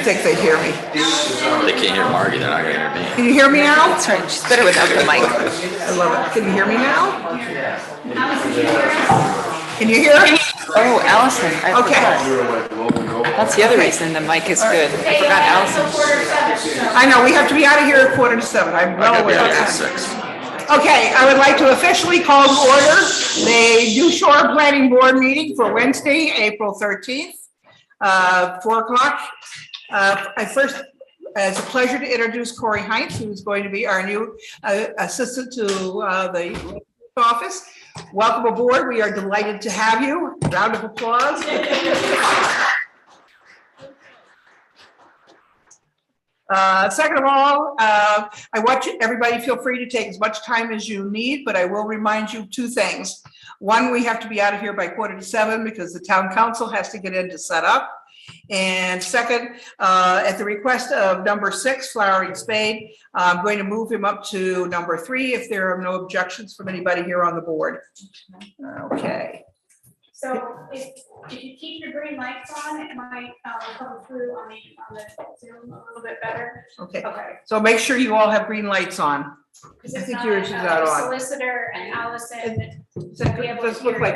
think they'd hear me. They can't hear Margie, they're not gonna hear me. Can you hear me now? That's right. She's better without the mic. I love it. Can you hear me now? Can you hear me? Oh, Allison. I Okay. forgot. That's the other reason the mic is good. I forgot Allison. I know, we have to be out of here at 6:45. I'm well aware of that. 6. Okay, I would like to officially call to order the New Shore Planning Board meeting for Wednesday, April 13th, 4 o'clock. It's a pleasure to introduce Corey Heinz, who's going to be our new assistant to the office. Welcome aboard. We are delighted to have you. Round of applause. Second of all, I want everybody feel free to take as much time as you need, but I will remind you 2 things. One, we have to be out of here by 6:45 because the town council has to get in to set up. And second, at the request of number 6, Flowering Spade, I'm going to move him up to number 3 if there are no objections from anybody here on the board. Okay. So if you keep your green lights on, it might come through on the Zoom a little bit better. Okay. Okay. So make sure you all have green lights on. Because I if think not, yours is not the on. Solicitor and Allison. Let's look like,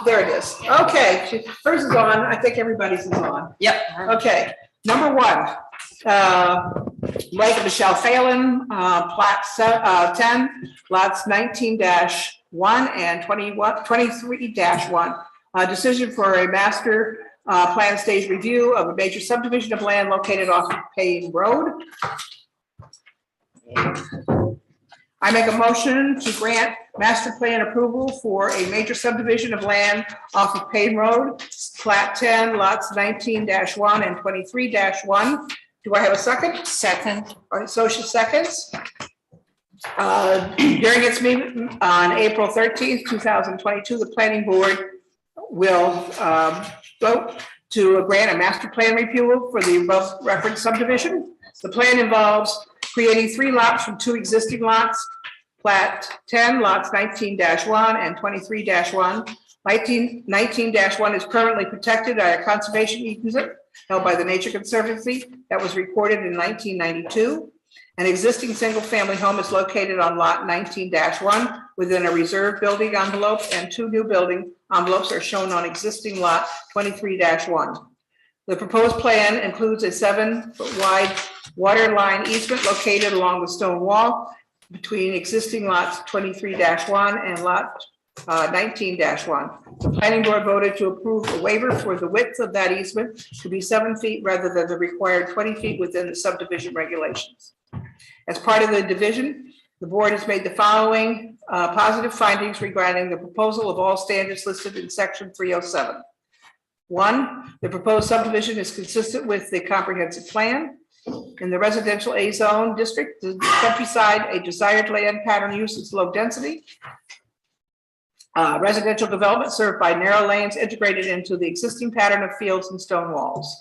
there it is. Okay, hers is on. I think everybody's is on. Yep. Okay, number 1, Mike and Michelle Phelan, plat 10, lots 19-1 and 23-1. Decision for a master plan stage review of a major subdivision of land located off of Payne Road. I make a motion to grant master plan approval for a major subdivision of land off of Payne Road, plat 10, lots 19-1 and 23-1. Do I have a second? Second. All right, so she seconds. During its meeting on April 13th, 2022, the planning board will vote to grant a master plan review for the above referenced subdivision. The plan involves creating 3 lots from 2 existing lots, plat 10, lots 19-1 and 23-1. 19-1 is currently protected by a conservation easement held by the Nature Conservancy that was recorded in 1992. An existing single-family home is located on lot 19-1 within a reserved building envelope, and 2 new building envelopes are shown on existing lot 23-1. The proposed plan includes a 7-foot wide water line easement located along the stone wall between existing lots 23-1 and lot 19-1. The planning board voted to approve a waiver for the width of that easement to be 7 feet rather than the required 20 feet within the subdivision regulations. As part of the division, the board has made the following positive findings regarding the proposal of all standards listed in section 307. 1, the proposed subdivision is consistent with the comprehensive plan. In the residential A zone district, the countryside, a desired land pattern use is low density. Residential development served by narrow lanes integrated into the existing pattern of fields and stone walls.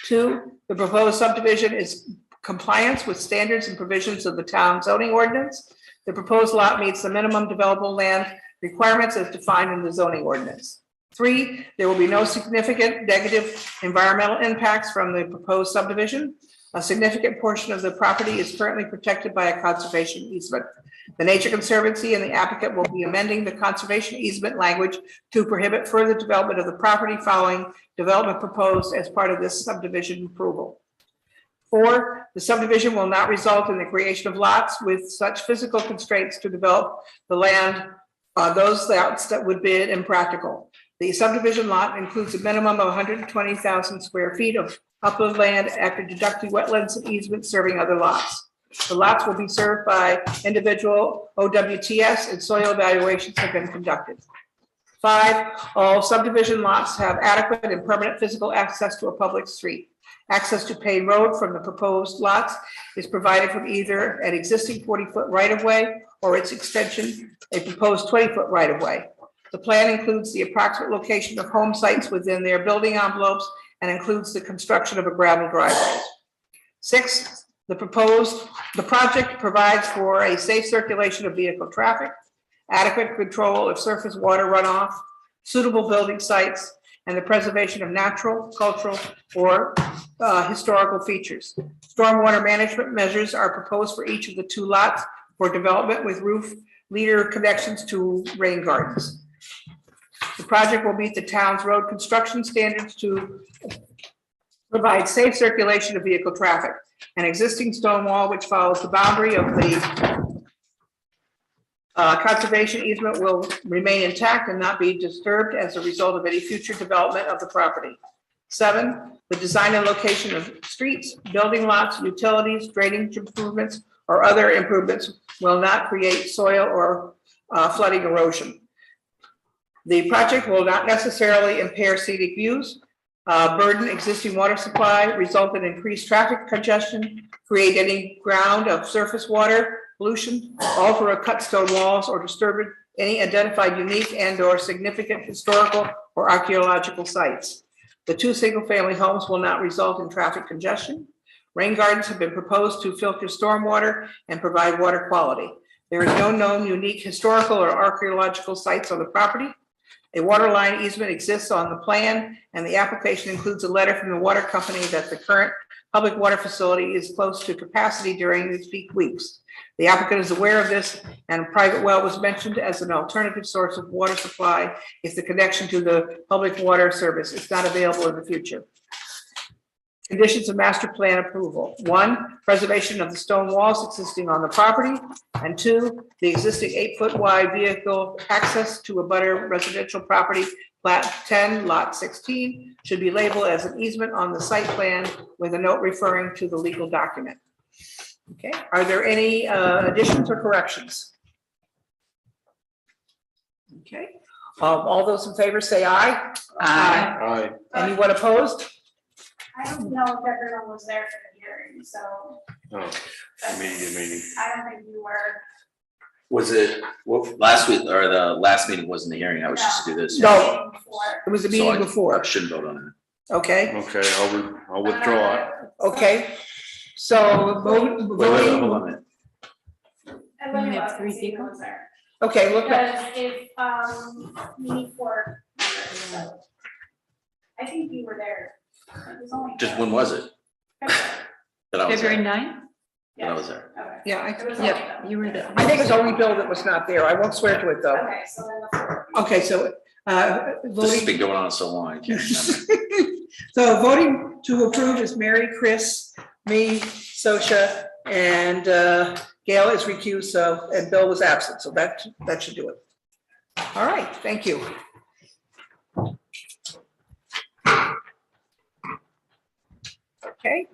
2, the proposed subdivision is compliance with standards and provisions of the town zoning ordinance. The proposed lot meets the minimum developable land requirements as defined in the zoning ordinance. 3, there will be no significant negative environmental impacts from the proposed subdivision. A significant portion of the property is currently protected by a conservation easement. The Nature Conservancy and the applicant will be amending the conservation easement language to prohibit further development of the property following development proposed as part of this subdivision approval. 4, the subdivision will not result in the creation of lots with such physical constraints to develop the land, those lots that would be impractical. The subdivision lot includes a minimum of 120,000 square feet of upland land after deducting wetlands and easements serving other lots. The lots will be served by individual OWTS and soil evaluations have been conducted. 5, all subdivision lots have adequate and permanent physical access to a public street. Access to Payne Road from the proposed lots is provided from either an existing 40-foot right-of-way or its extension, a proposed 20-foot right-of-way. The plan includes the approximate location of home sites within their building envelopes and includes the construction of a gravel driveway. 6, the project provides for a safe circulation of vehicle traffic, adequate control of surface water runoff, suitable building sites, and the preservation of natural, cultural, or historical features. Stormwater management measures are proposed for each of the 2 lots for development with roof leader connections to rain gardens. The project will meet the town's road construction standards to provide safe circulation of vehicle traffic. An existing stone wall which follows the boundary of the conservation easement will remain intact and not be disturbed as a result of any future development of the property. 7, the design and location of streets, building lots, utilities, drainage improvements, or other improvements will not create soil or flooding erosion. The project will not necessarily impair scenic views, burden existing water supply, result in increased traffic congestion, create any ground of surface water pollution, alter or cut stone walls, or disturb any identified unique and or significant historical or archaeological sites. The 2 single-family homes will not result in traffic congestion. Rain gardens have been proposed to filter stormwater and provide water quality. There is no known unique historical or archaeological sites on the property. A water line easement exists on the plan, and the application includes a letter from the water company that the current public water facility is close to capacity during its peak weeks. The applicant is aware of this, and a private well was mentioned as an alternative source of water supply if the connection to the public water service is not available in the future. Conditions of master plan approval: 1, preservation of the stone walls existing on the property, and 2, the existing 8-foot wide vehicle access to a butter residential property, plat 10, lot 16, should be labeled as an easement on the site plan with a note referring to the legal document. Okay, are there any additions or corrections? Okay, all those in favor say aye. Aye. Anyone opposed? I don't know if everyone was there for the hearing, so Meeting. I don't think you were. Was it, last week, or the last meeting wasn't the hearing, I was just to do this. No. Before. It was a So I meeting before. Shouldn't vote on Okay, Okay, I'll withdraw it. okay. So vote, it. Hold voting, on a minute. I wouldn't You have have 3 seen people? who was there. okay, look back. Because if, we need 4 members, so. I think you were there. It was only. Just when was it? That I was February there? 9th? That I was there. Okay. Yeah, It was only Yep, them. you were there. I think it's only Bill that was not there. I won't swear to it, though. Okay, so then the 4. Okay, so, This has voting, been going on so long, I can't remember. so voting to approve is Mary, Chris, me, Sosha, and Gail is recused, so, and Bill was absent, so that should do it. All right, thank you. Okay,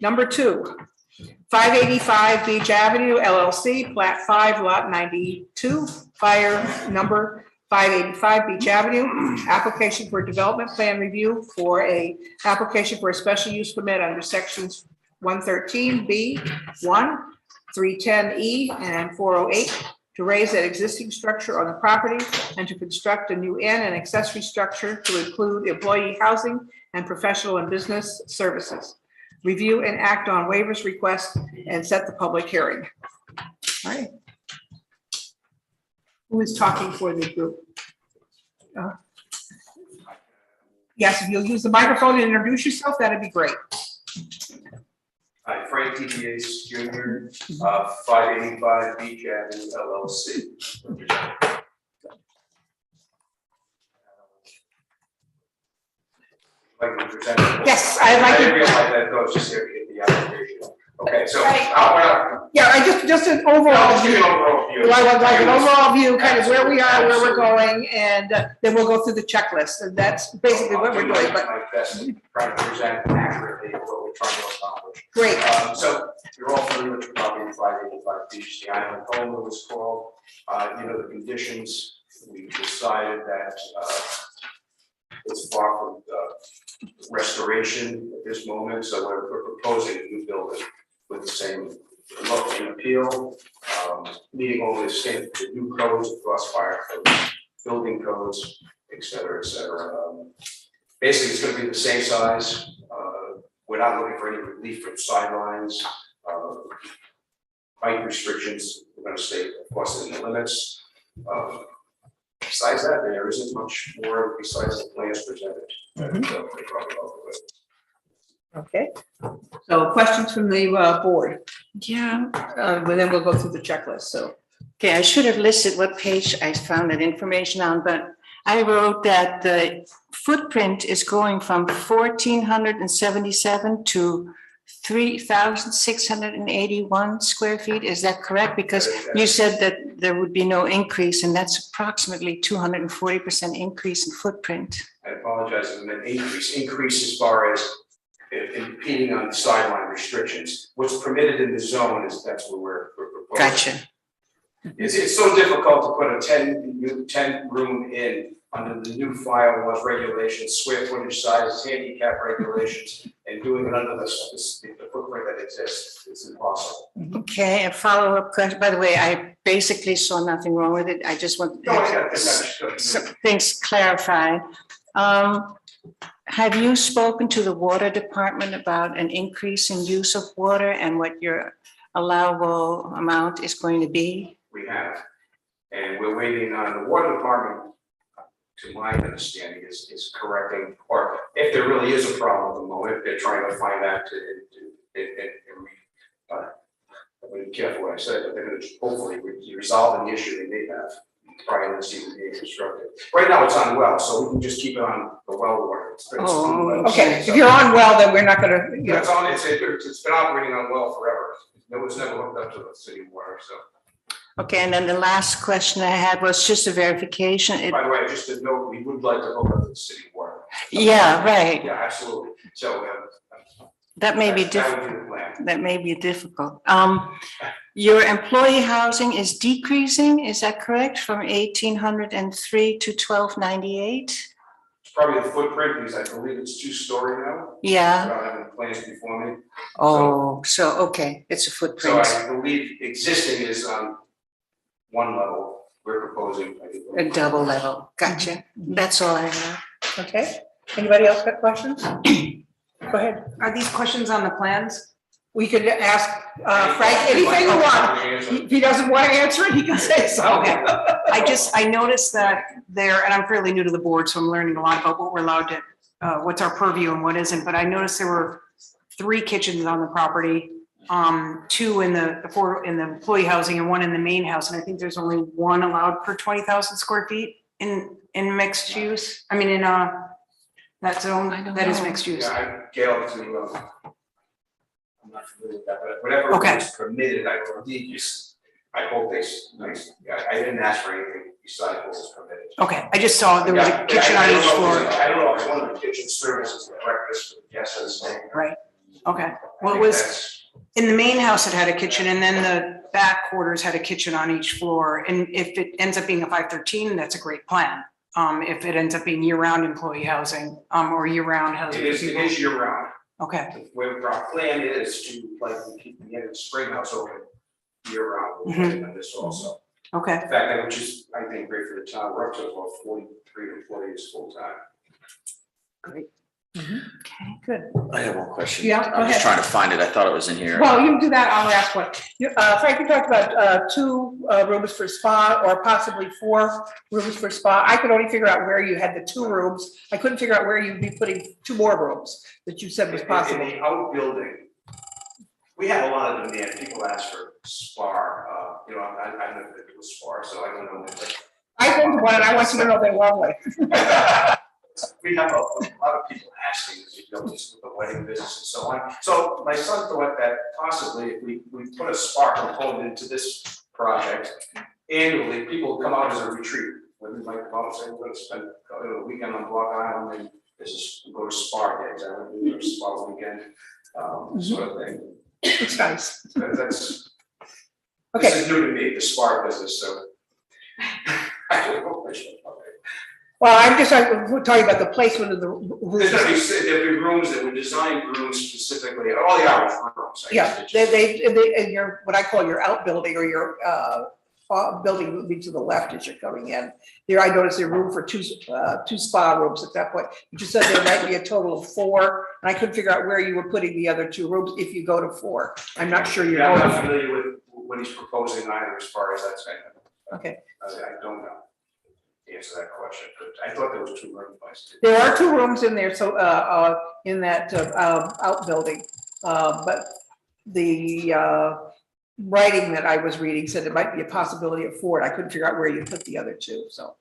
number 2, 585 Beach Avenue LLC, plat 5, lot 92, fire number 585 Beach Avenue, application for development plan review for a application for a special use permit under sections 113B, 1, 310E, and 408 to raise an existing structure on the property and to construct a new inn and accessory structure to include employee housing and professional and business services. Review and act on waivers request and set the public hearing. All right. Who is talking for the group? Yes, if you'll use the microphone and introduce yourself, that'd be great. Hi, Frank DiBiase Jr., 585 Beach Avenue LLC. Like to present. Yes, I'd like I to- didn't realize that, I was just here to get the application. Okay, so Right. Yeah, just an I'll overall just give view. you an overall view. I would like an overall view, kind of where we are, where we're going, and then we'll go through the checklist, and that's basically what we're doing, but My best, trying to present accurately what we're trying to accomplish. great. So you're all familiar with the property 585 Beach, the island home it was called. You know, the conditions, we decided that it's far from restoration at this moment, so we're proposing a new building with the same look and appeal, meeting all the same, the new codes across fire codes, building codes, et cetera, et cetera. Basically, it's gonna be the same size. We're not looking for any relief from sidelines. Height restrictions, we're gonna stay, of course, in the limits. Besides that, there isn't much more besides the plans presented. So they probably all do it. Okay, so questions from the board, Yeah, and then we'll go through the checklist, so. okay, I should have listed what page I found that information on, but I wrote that the footprint is going from 1,477 to 3,681 square feet. Is that correct? Because you said that there would be no increase, and that's approximately 240% increase in footprint. I apologize, I meant increase as far as impeding on sideline restrictions. What's permitted in the zone is, that's what we're proposing. Gotcha. It's so difficult to put a 10 room in under the new file was regulations, square footage size, handicap regulations, and doing it under the footprint that exists. It's impossible. Okay, a follow-up question. By the way, I basically saw nothing wrong with it. I just want No, I got this, some things clarified. Have you spoken to the water department about an increase in use of water and what your allowable amount is going to be? We have, and we're waiting on the water department, to my understanding, is correcting, or if there really is a problem at the moment, they're trying to find out I'm being careful what I said, but they're gonna hopefully resolve the issue they may have prior to this even being constructed. Right now, it's on well, so we can just keep it on the well water. It's on well. Okay, if you're on well, then we're not gonna, you Yeah, it's know, on, it's been operating on well forever. It was never hooked up to the city water, so. Okay, and then the last question I had was just a verification. By the way, just to note, we would like to hook up to the city water. Yeah, right. Yeah, absolutely. So, That may be that difficult. would be the plan. That may be difficult. Your employee housing is decreasing, is that correct? From 1,803 to 1,298? It's probably the footprint, because I believe it's 2-story now. I Yeah. don't have the plans before me. Oh, so, okay, it's a So footprint, I believe existing is on one level. We're proposing. I think, a double level. Gotcha. That's all I have. okay? Anybody else got questions? Go ahead. Are these questions on the plans? We could ask Frank anything you want. If he doesn't want to answer it, he can say so. Okay. I noticed that there, and I'm fairly new to the board, so I'm learning a lot about what we're allowed to, what's our purview and what isn't, but I noticed there were 3 kitchens on the property, 2 in the employee housing and 1 in the main house, and I think there's only 1 allowed per 20,000 square feet in mixed use. I mean, in that zone, that is mixed use. Yeah, Gail, I'm not familiar with that, but whatever Okay. is permitted, I believe, I hope I didn't ask for anything besides what was permitted. Okay, I just saw there was a kitchen on each floor. I don't know if one of the kitchen services, the breakfast for the guests. Right. Okay, well, it was, in the main house, it had a kitchen, and then the back quarters had a kitchen on each floor, and if it ends up being a 513, that's a great plan. If it ends up being year-round employee housing, or year-round housing. It is year round. Okay, Where our plan is to, like, keep the spring house open year round, we're Mhm. planning on this also. okay. In fact, which is, I think, great for the town, we're up to about 43 employees full time. Great. Okay. Good. I have one question. Yeah, go I'm just ahead. trying to find it. I thought it was in here. Well, you can do that, I'll ask one. Frank, you talked about 2 rooms for spa or possibly 4 rooms for spa. I could only figure out where you had the 2 rooms. I couldn't figure out where you'd be putting 2 more rooms that you said was possible. In the outbuilding, we have a lot of demand, people ask for spa, I never been to a spa, so I don't know. I've been to one and I want you to know they're lovely. We have a lot of people asking, just with the wedding business and so on. So my son thought that possibly if we put a spa component into this project, annually, people come out as a retreat. When we might come out and say, we're gonna spend a weekend on Block Island, and go to spa days, I would do a spa weekend, sort of thing. It's nice. That's, Okay. this is new to me, the spa business, so. I don't know. Well, I'm just talking about the placement of the There's rooms. there'll be rooms that were designed rooms specifically, all the hours rooms. I Yeah, guess. they, in your, what I call your outbuilding or your building moving to the left as you're coming in. There, I noticed there's room for 2 spa rooms at that point. You just said there might be a total of 4, and I couldn't figure out where you were putting the other 2 rooms if you go to 4. I'm not sure you're Yeah, I'm going. not familiar with what he's proposing either as far as that's concerned. Okay. I don't know. answer that question, but I thought there was 2 rooms. There are 2 rooms in there, so, in that, outbuilding. But the, writing that I was reading said it might be a possibility of 4. I couldn't figure out where you put the other 2, so.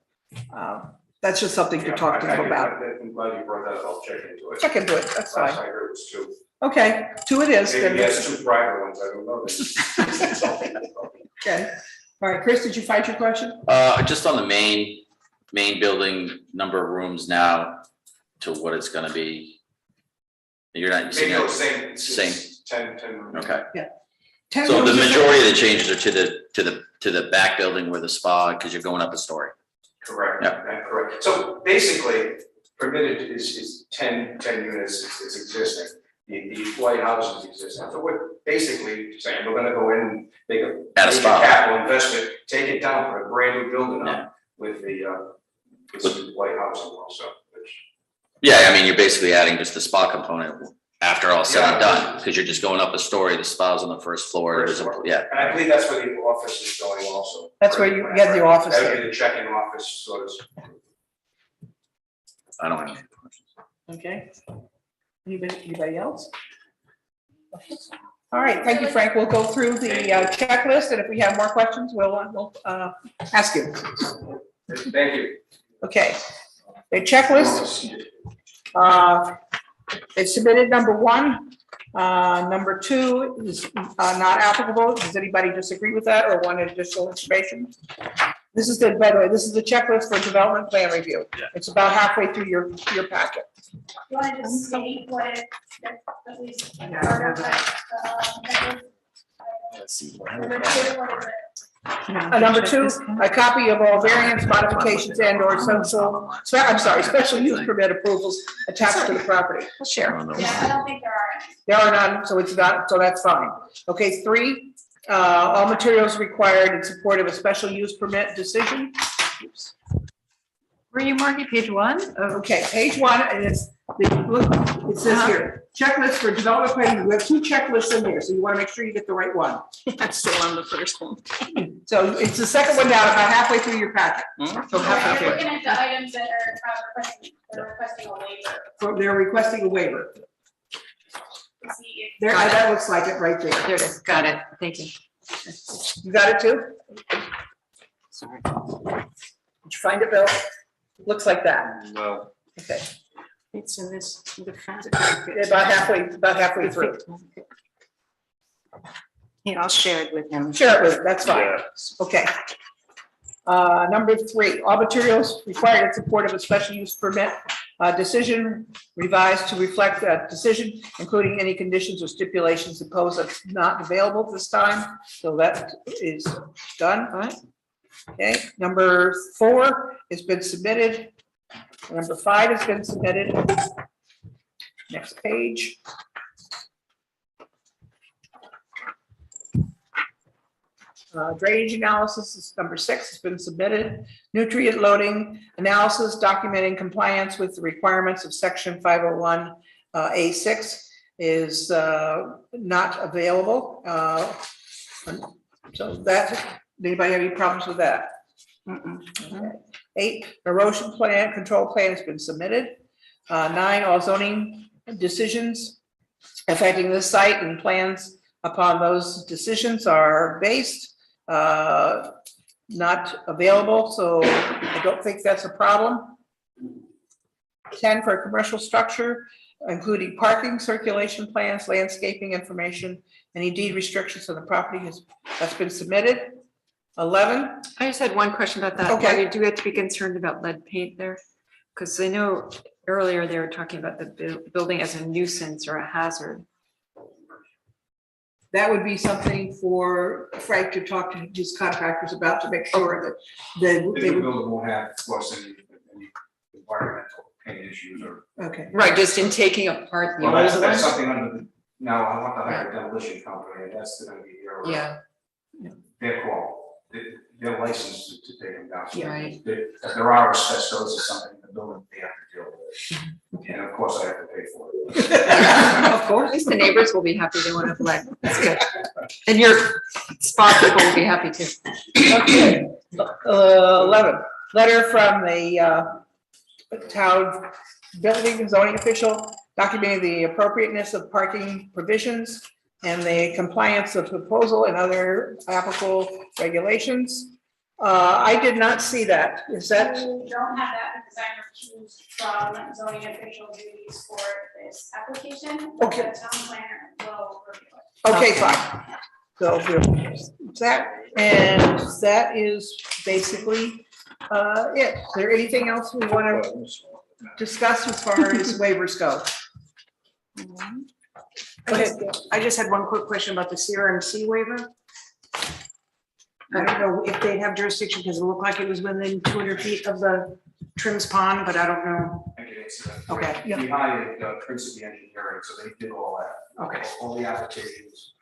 That's just something to talk to them about. I'm glad you brought that up, I'll check into it. Check into it, that's Last fine. I heard was 2. Okay, 2 it is. Maybe then. he has 2 private ones, I don't know. Okay, all right, Chris, did you find your question? Just on the main building, number of rooms now to what it's gonna be. You're not Maybe seeing it it, was same. Same. 10 rooms. okay. 10 So the rooms is- majority of the changes are to the back building where the spa, because you're going up a story. Correct, Yeah. correct. So basically, permitted is 10 units, it's existing. The employee housing is existing. So we're basically saying, we're gonna go in and make a Add a major spa. capital investment, take it down for a brand new building Yeah. up with some employee housing also, which. Yeah, I mean, you're basically adding just the spa component after all said and Yeah. done, because you're just going up a story, the spa's on the first floor, First there's a, floor. yeah. And I believe that's where the office is going also. That's where you get the office That there. would be the check-in office, sort of. I don't have any questions. Okay. Anybody else? All right, thank you, Frank. We'll go through the checklist, and if we have more questions, we'll ask you. Thank you. Okay. The checklist, it's submitted number 1. Number 2 is not applicable. Does anybody disagree with that or want additional information? This is by the way, this is the checklist for development plan review. It's about halfway through your packet. You want to just state what it, at least. Let's see. Number 2, what is it? Number 2, a copy of all variance modifications and or special use permit approvals attached to the property. Share. Yeah, I don't think there are any. There are none, so it's not, so that's fine. Okay, 3, all materials required in support of a special use permit decision. Oops. Were you marking page 1? Okay, page 1, and look, it says here, checklist for development planning. We have 2 checklists in here, so you want to make sure you get the right one. I'm still on the first one. So it's the second one down, about halfway through your packet. So You're halfway looking at the items that are requesting a waiver. through. They're requesting a waiver. To see if- There, that looks like it right there. There it is. Got it. Thank you. You got it too? Sorry. Did you find it, Bill? Looks like that. Well, Okay, It's in this, the front. about halfway through. Yeah, I'll share it with him. Share it with, that's fine. yeah, Okay. Number 3, all materials required in support of a special use permit decision revised to reflect that decision, including any conditions or stipulations imposed that's not available this time. So that is done. Okay, number 4 has been submitted. Number 5 has been submitted. Next page. Drainage analysis is number 6, has been submitted. Nutrient loading analysis documenting compliance with the requirements of section 501 A6 is not available. So that, anybody have any problems with that? Okay. 8, erosion plan, control plan has been submitted. 9, all zoning decisions affecting this site and plans upon those decisions are based. Not available, so I don't think that's a problem. 10, for a commercial structure, including parking, circulation plans, landscaping information, any deed restrictions on the property that's been submitted. 11, I just had one question about that. Okay. Why do we have to be concerned about lead paint there? Because I know earlier they were talking about the building as a nuisance or a hazard. that would be something for Frank to talk to his contractors about to make sure that The they new would, building won't have, of course, any environmental paint issues or. okay. Right, just in taking apart the Well, old that's ones. something under the, now I want to hire a demolition company, and that's gonna be their call. They're licensed to take them down. Yeah, right. If there are asbestos or something in the building, they have to deal with it. And of course, I have to pay for it. Of course. At least the neighbors will be happy they won't have lead. That's good. And your spot people will be happy too. Okay, 11, letter from the town building and zoning official documenting the appropriateness of parking provisions and the compliance of proposal and other applicable regulations. I did not see that. Is that, You don't have that because I'm recused from zoning official duties for this application. Okay. The town planner will review it. okay, fine. So that is basically it. Is there anything else we want to discuss as far as waivers go? Go ahead. I just had one quick question about the CRMC waiver. I don't know if they have jurisdiction because it looked like it was within 200 feet of the Trims Pond, but I don't know. I can answer that. Okay, yeah. We hired Principal Engineering, so they did all that. Okay. All the applications,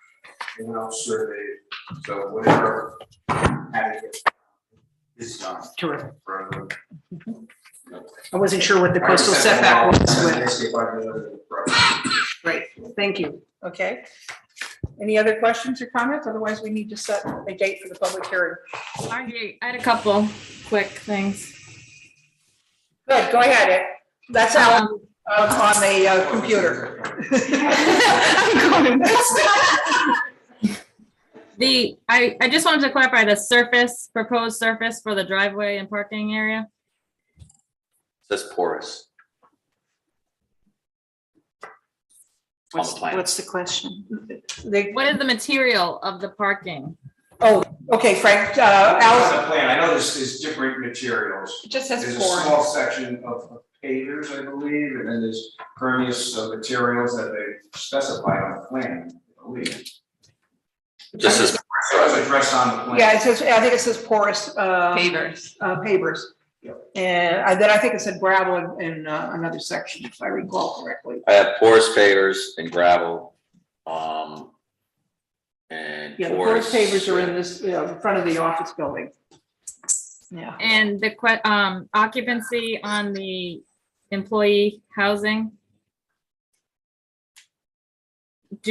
they went out surveyed, so whatever had to get is done. Terrific. For I wasn't sure what the coastal setback was with. was. Great, thank you. Okay. Any other questions or comments? Otherwise, we need to set a date for the public hearing. I had a couple quick things. Good, go ahead, Ed. That's out on the computer. I just wanted to clarify the surface, proposed surface for the driveway and parking area. Says porous. On the plan. What's the question? What is the material of the parking? Oh, okay, Frank, On Allison, the plan, I know there's different materials. it just says There's a porous. small section of pavers, I believe, and then there's permeous materials that they specify on the plan, I believe. Just says, So it's addressed on the plan. Yeah, it says, I think it says porous. Pavers. Pavers. And then I think it said gravel in another section, if I recall correctly. I have porous pavers and gravel. And Yeah, the porous pavers are in this, in front of the office building. Yeah. And the occupancy on the employee housing?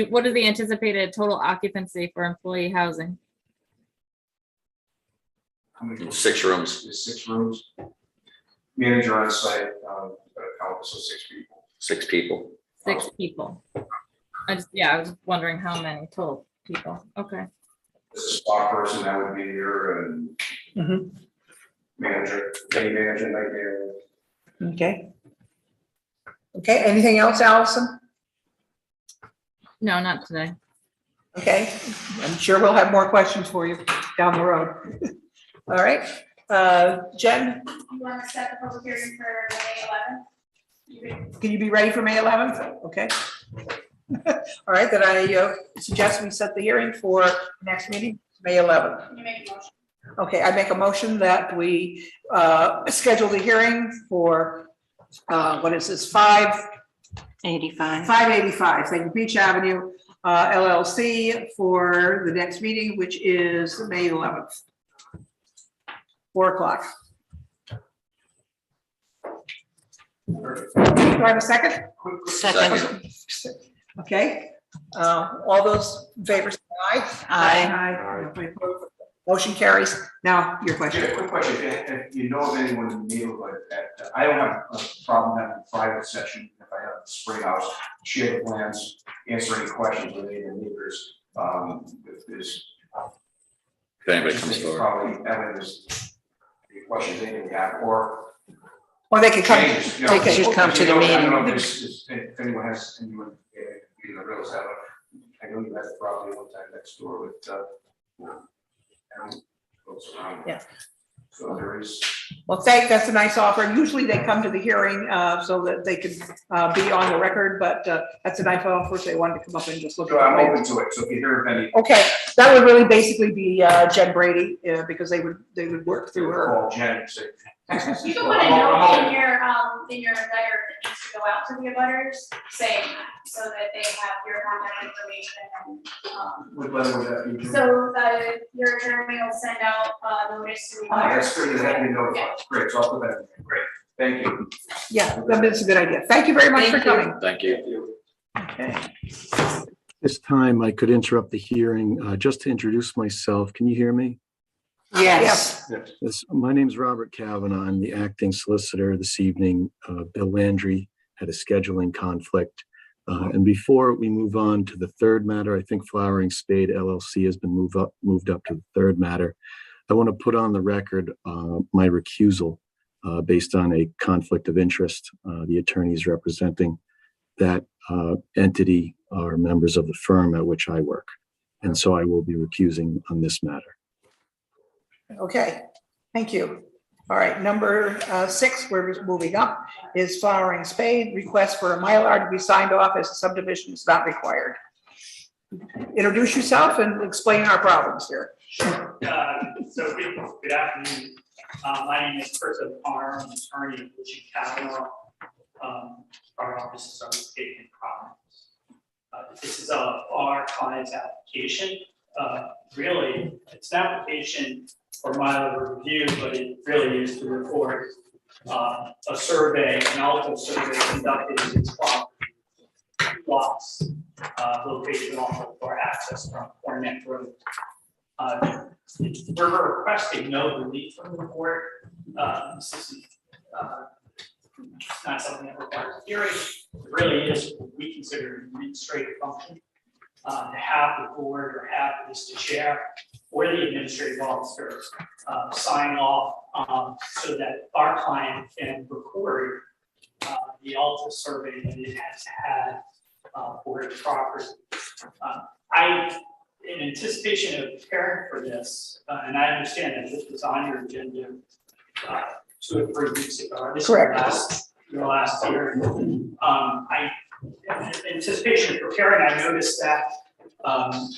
What is the anticipated total occupancy for employee housing? How many- 6 rooms, There's 6 rooms. Manager on site, but account for 6 people. 6 people. 6 people. I was wondering how many total people. Okay. There's a spa person that would be here and Mhm. manager, day manager, night manager. Okay. Okay, anything else, Allison? No, not today. Okay, I'm sure we'll have more questions for you down the road. All right, Jen, You want to set the public hearing for May 11th? can you be ready for May 11th? Okay. All right, then I suggest we set the hearing for next meeting, May 11th. Can you make a motion? Okay, I make a motion that we schedule the hearing for, what is this, 85. 585 St. Beach Avenue, LLC, for the next meeting, which is May 11th. 4 o'clock. Do I have a second? Second. Okay, all those in favor say aye. Aye. Motion carries. Now, your question. Quick question, if you know of anyone in the neighborhood that, I don't have a problem having a private session if I have the spring house, share the plans, answer any questions with any of the neighbors. If there's. If anybody comes forward. Probably, there's any questions anything you have, or Or they can come, changes, you know, they can just come to the I don't meeting. know if anyone has, anyone, in the real estate, I know you had a property one time next door with, folks around. Yeah. So there is. well, that's a nice offer. Usually they come to the hearing so that they could be on the record, but that's a nice offer if they wanted to come up and just look So I'm at open to it, so if you hear of any, Okay, that would really basically be Jen Brady, because they would work through her. call Jen and say. You can put a note in your letter that needs to go out to the abutters saying that, so that they have your contact information and, What letter would that be? so your attorney will send out a notice to the Oh, that's abutters. great, that had been notified, Yeah. great, so I'll put that in, great, thank you. Yeah, that's a good idea. Thank you very much for Thank you. coming. Thank you. Okay. This time I could interrupt the hearing just to introduce myself. Can you hear me? Yes. Yes, my name's Robert Kavanaugh. I'm the acting solicitor this evening. Bill Landry had a scheduling conflict. And before we move on to the third matter, I think Flowering Spade LLC has been moved up to the third matter. I want to put on the record my recusal based on a conflict of interest. The attorneys representing that entity are members of the firm at which I work. And so I will be recusing on this matter. Okay, thank you. All right, number 6, we're moving up, is Flowering Spade, request for a Mylar to be signed off as a subdivision is not required. Introduce yourself and explain our problems here. Sure. So good afternoon. My name is Chris O'Connor. I'm an attorney at Richard Kavanaugh. Our offices are located in Providence. This is our client's application. Really, it's an application for Mylar review, but it really is to report a survey, an Alto survey conducted in its property lots located off of our access from Cornet Road. We're requesting no relief from the board. This isn't not something that requires a hearing. It really is what we consider an administrative function. To have the board or have Mr. Chair or the administrative officer sign off so that our client can record the Alta survey that it has had for its property. In anticipation of preparing for this, and I understand that this was on your agenda 2 or 3 weeks ago. This was your last year. In anticipation of preparing, I noticed that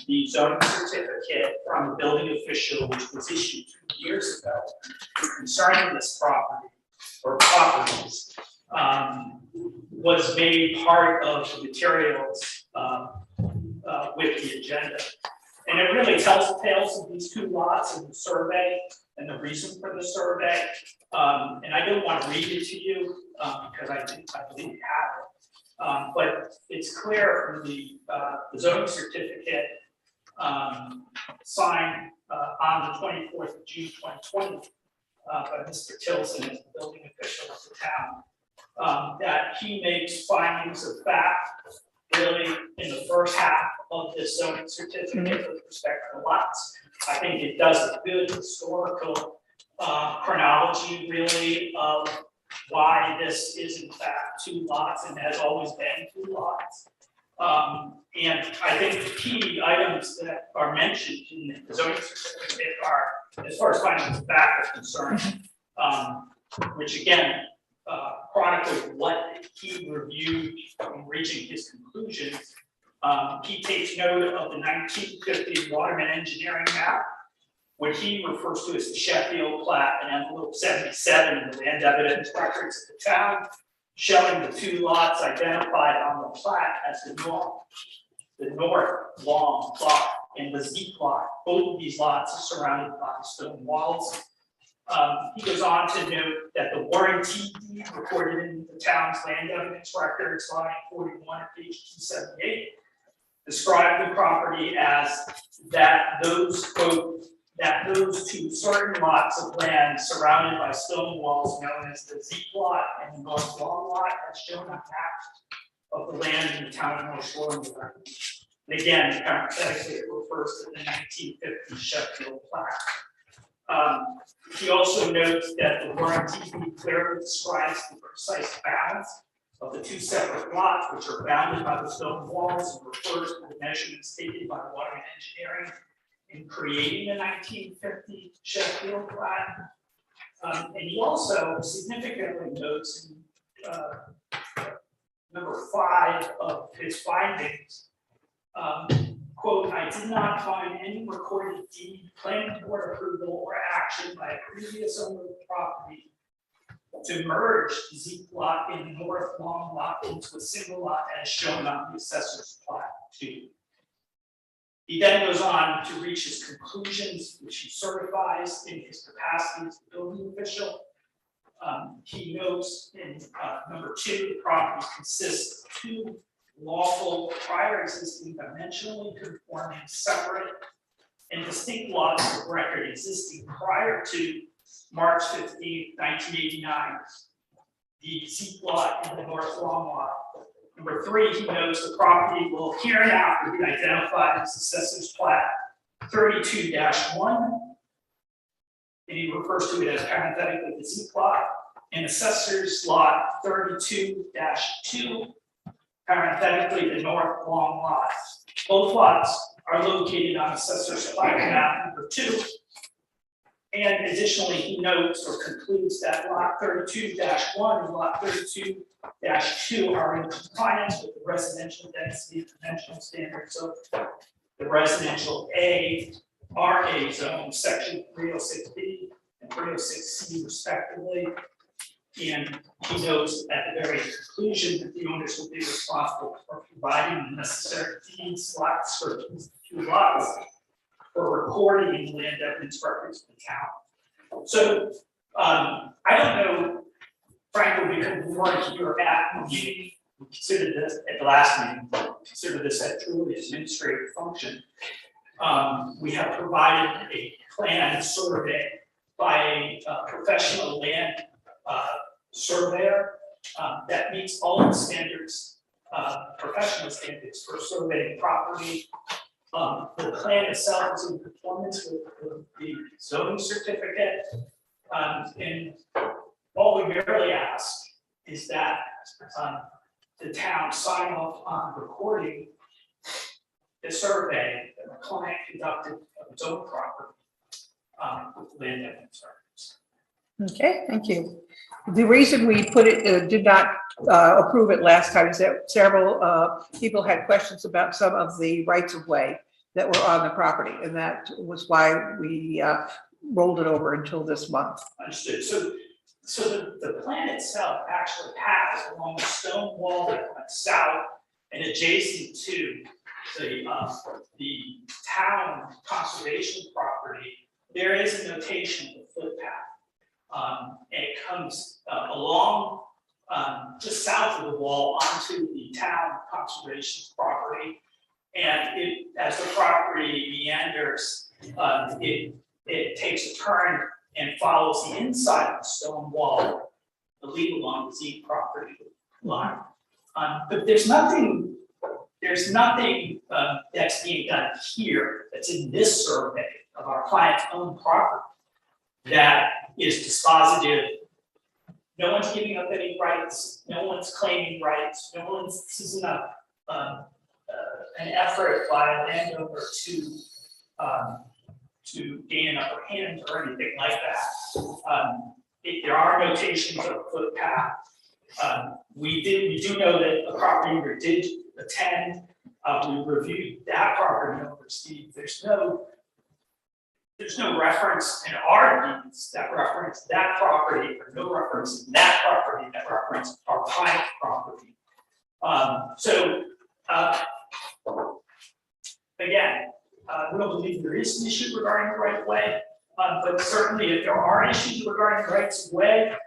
the zoning certificate from the building official, which was issued 2 years ago, concerning this property or properties, was made part of the materials with the agenda. And it really tells the tales of these 2 lots in the survey and the reason for the survey. And I don't want to read it to you because I believe you have it. But it's clear from the zoning certificate signed on the 24th of June 2020 by Mr. Tilson as the building official of the town, that he makes findings of fact really in the first half of this zoning certificate with respect to the lots. I think it does a good historical chronology really of why this is in fact 2 lots and has always been 2 lots. And I think the key items that are mentioned in the zoning certificate are, as far as findings of fact are concerned, which again chronicles what he reviewed in reaching his conclusions. He takes note of the 1950 Waterman engineering map, what he refers to as the Sheffield plat and envelope 77 in the land evidence records of the town, showing the 2 lots identified on the plat as the north long lot and the Z plot. Both of these lots are surrounded by stone walls. He goes on to note that the warranty deed recorded in the town's land evidence records, line 41 at page 278, described the property as that those, quote, that those 2 certain lots of land surrounded by stone walls known as the Z plot and the North Long lot as shown on maps of the land in the town of North Shore. And again, parenthetically, it refers to the 1950 Sheffield plat. He also notes that the warranty deed clearly describes the precise bounds of the 2 separate lots, which are bounded by the stone walls, and refers to the measurements taken by Waterman Engineering in creating the 1950 Sheffield plat. And he also significantly notes in number 5 of his findings, quote, I did not find any recorded deed, planning board approval, or action by a previous owner of the property to merge the Z plot in the North Long lot into a single lot as shown on the assessor's plat 2. He then goes on to reach his conclusions, which he certifies in his capacity as the building official. He notes in number 2, the property consists of 2 lawful prior existing dimensionally conforming separate and distinct lots of record existing prior to March 15, 1989. The Zeke lot and the North Long lot. Number 3, he knows the property will hereinafter be identified as Assessor's Plat 32-1. And he refers to it as parenthetically the Zeke lot, and Assessor's Lot 32-2, parenthetically the North Long lot. Both lots are located on Assessor's Plat map number 2. And additionally, he notes or concludes that lot 32-1 and lot 32-2 are in compliance with the residential density and dimensional standards of the residential RA zone, section 306B and 306C respectively. And he notes at the very conclusion that the owners will be responsible for providing the necessary deeds, lot descriptions, 2 lots for recording in land evidence records of the town. So I don't know, frankly, because we weren't here at the meeting, we considered this at the last meeting, consider this a truly administrative function. We have provided a plan survey by a professional land surveyor that meets all the standards, professional standards for surveying property. The plan itself is in conformance with the zoning certificate. And all we merely ask is that the town sign off on recording the survey that the client conducted of its own property with land evidence records. Okay, thank you. The reason we put it, did not approve it last time is that several people had questions about some of the rights of way that were on the property, and that was why we rolled it over until this month. Understood. So the plan itself actually has along the stone wall that went south and adjacent to the town conservation property, there is a notation of the footpath. It comes along just south of the wall onto the town conservation property. And as the property meanders, it takes a turn and follows the inside of the stone wall, the lead along the Zeke property line. But there's nothing that's being done here that's in this survey of our client's own property that is dispositive. No one's giving up any rights. No one's claiming rights. This isn't an effort by a landowner to gain an upper hand or anything like that. There are notations of footpath. We do know that a property owner did attend. We reviewed that property over, Steve. There's no reference in our deeds that reference that property, or no reference in that property that reference our client's property. Again, we don't believe there is an issue regarding the right of way, but certainly if there are issues regarding the rights of way,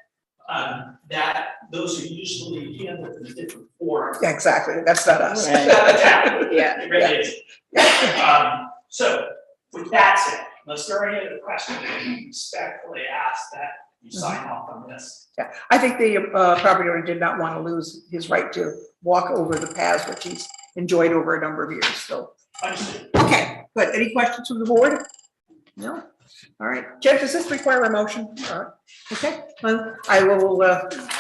that those are usually handled in a different forum. Exactly, that's not us. Yeah, it really is. So with that said, unless there are any other questions, I respectfully ask that you sign off on this. Yeah, I think the property owner did not want to lose his right to walk over the paths which he's enjoyed over a number of years, so. Understood. Okay, good. Any questions from the board? No? All right. Jen, does this require a motion? All right. Okay, well, I will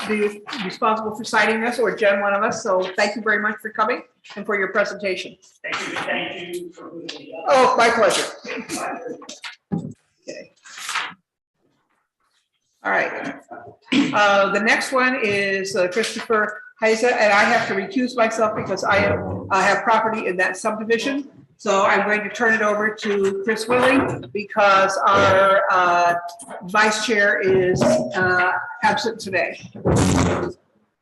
be responsible for signing this, or Jen, one of us, so thank you very much for coming and for your presentation. Thank you for moving me up. Oh, my pleasure. Okay. All right. The next one is Christopher Heise, and I have to recuse myself because I have property in that subdivision. So I'm going to turn it over to Chris Willing because our vice chair is absent today.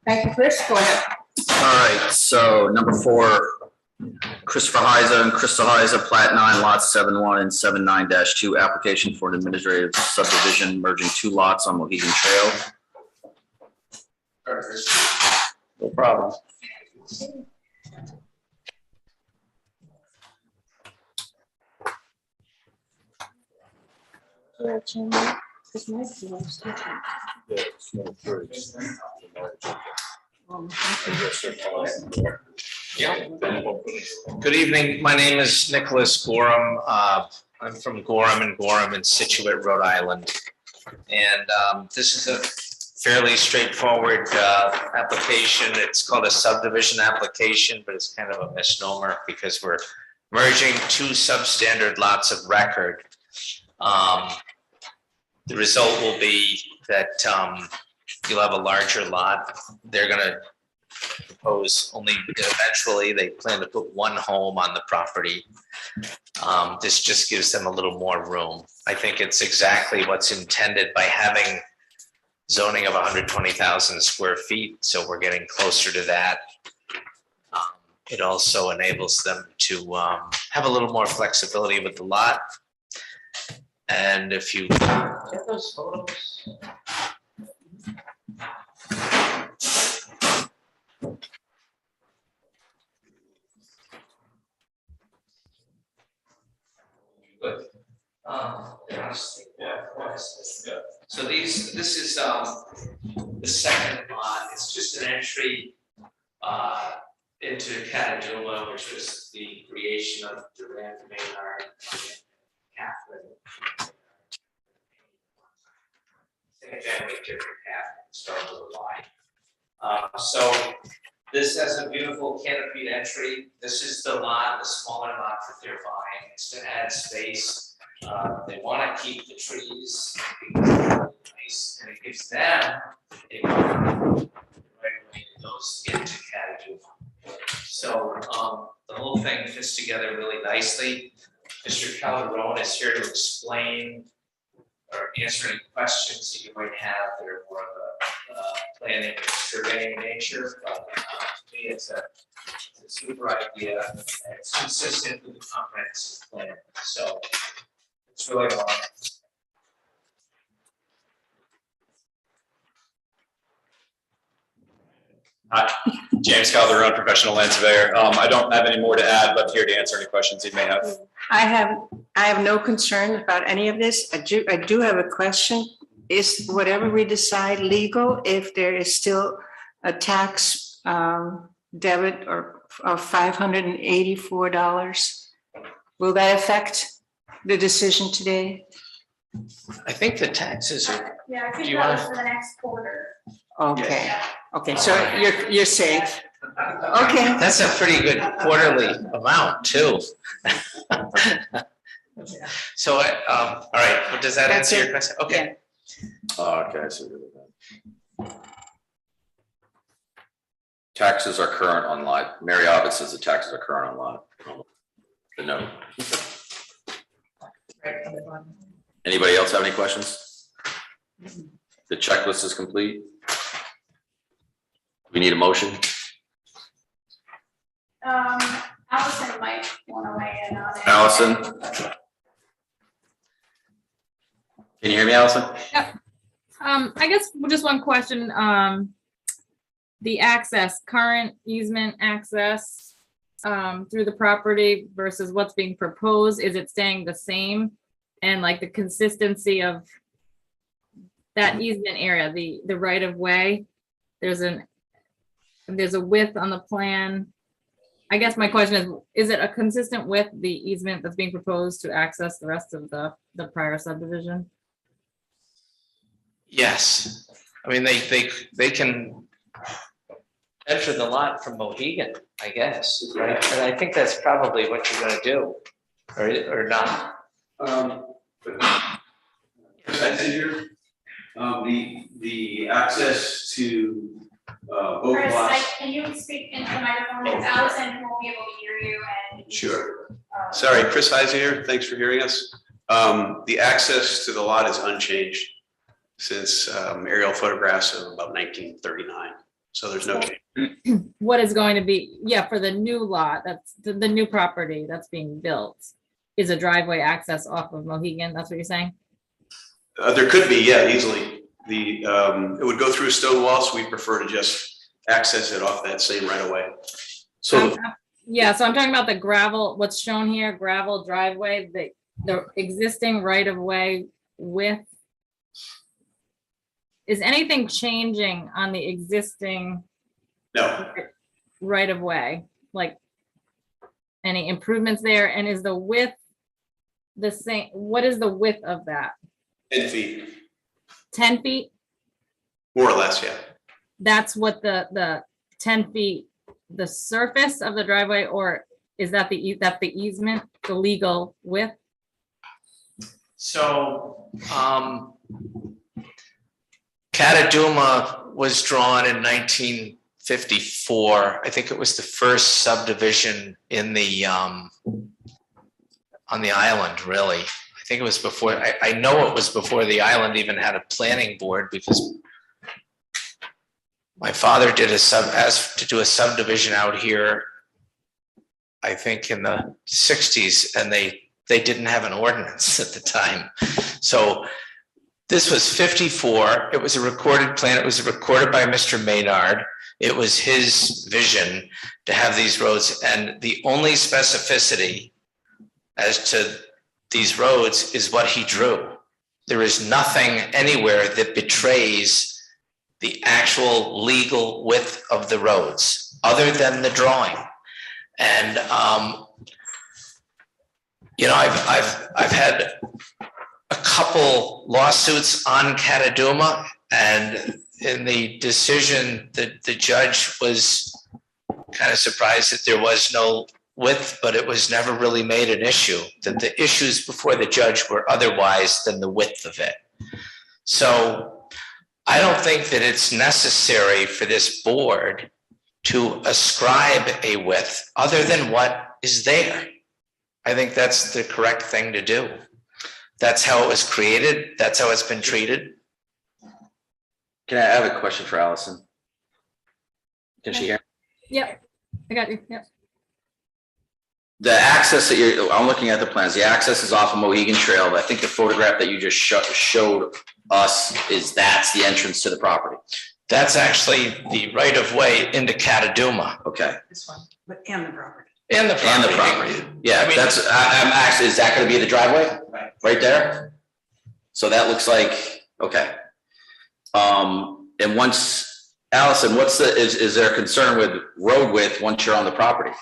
Thank you, Chris. Go ahead. All right, so number 4, Christopher Heise and Crystal Heise, Plat 9, lots 7-1 and 7-9-2, application for an administrative subdivision merging 2 lots on Mohegan Trail. All right, Chris. No problem. Good evening. My name is Nicholas Gorham. I'm from Gorham and Gorham in Situate, Rhode Island. And this is a fairly straightforward application. It's called a subdivision application, but it's kind of a misnomer because we're merging two substandard lots of record. The result will be that you'll have a larger lot. They're gonna propose only eventually, they plan to put one home on the property. This just gives them a little more room. I think it's exactly what's intended by having zoning of 120,000 square feet, so we're getting closer to that. It also enables them to have a little more flexibility with the lot. And if you get those photos. Good. So this is the second lot. It's just an entry into Cataduma, which was the creation of Durand Maynard and Catherine. Family different path, started with a Y. So this has a beautiful canopied entry. This is the lot, the smaller lot that they're buying. It's to add space. They want to keep the trees because they're nice, and it gives them a right way that goes into Cataduma. So the whole thing fits together really nicely. Mr. Calderon is here to explain or answer any questions that you might have that are more of a planning and surveying nature. But to me, it's a super idea. And it's consistent with the comprehensive plan. So it's really long. Hi, James Calderon, professional land surveyor. I don't have any more to add, but here to answer any questions you may have. I have no concern about any of this. I do have a question. Is whatever we decide legal if there is still a tax debit or of $584? Will that affect the decision today? I think the taxes are. Yeah, I Do think you that wanna- was for the next quarter. Okay, okay, so you're safe. Okay. That's a pretty good quarterly amount too. So, all right, well, does that That's answer it. your question? Okay. Okay, so Taxes are current on lot. Mary Ovid says the taxes are current on lot. The note. Anybody else have any questions? The checklist is complete. We need a motion. Allison might want to weigh in on it. Allison? Can you hear me, Allison? I guess just one question, the access, current easement access, through the property versus what's being proposed, is it staying the same? And like the consistency of that easement area, the right of way, there's a width on the plan. I guess my question is it a consistent with the easement that's being proposed to access the rest of the prior subdivision? Yes, I mean, they can enter the lot from Mohegan, I guess, right? And I think that's probably what you're gonna do, or not. Here, the access to both Chris, lots. can you speak into the microphone, because Allison won't be able to hear you and. Sure. Sorry, Chris Heise here. Thanks for hearing us. The access to the lot is unchanged since aerial photographs of about 1939. So there's no change. What is going to be, yeah, for the new lot, that's the new property that's being built, is a driveway access off of Mohegan, that's what you're saying? There could be, yeah, easily. It would go through a stone wall, so we prefer to just access it off that same right of way. So Yeah, so I'm talking about the gravel, what's shown here, gravel driveway, the existing right of way width? Is anything changing on the existing No, right of way? Like any improvements there? And is the width the same? What is the width of that? 10 feet, 10 feet? more or less, yeah. That's what the 10 feet, the surface of the driveway, or is that that's the easement, the legal width? So, Cataduma was drawn in 1954. I think it was the first subdivision in the, on the island, really. I think it was before, I know it was before the island even had a planning board, because my father did asked to do a subdivision out here, I think in the 60s, and they didn't have an ordinance at the time. So this was 54. It was a recorded plan. It was recorded by Mr. Maynard. It was his vision to have these roads, and the only specificity as to these roads is what he drew. There is nothing anywhere that betrays the actual legal width of the roads, other than the drawing. And you know, I've had a couple lawsuits on Cataduma, and in the decision, the judge was kind of surprised that there was no width, but it was never really made an issue, that the issues before the judge were otherwise than the width of it. So I don't think that it's necessary for this board to ascribe a width other than what is there. I think that's the correct thing to do. That's how it was created. That's how it's been treated. Can I have a question for Allison? Can she hear? Yep, I got you, yep. The access that I'm looking at the plans, the access is off of Mohegan Trail, but I think the photograph that you just showed us that's the entrance to the property. That's actually the right of way into Cataduma. Okay. This one, but and the property. And the property. And the property. Yeah, I mean, I'm actually, is that gonna be the driveway? Right there? So that looks like, okay. And once, Allison, is there a concern with road width once you're on the property?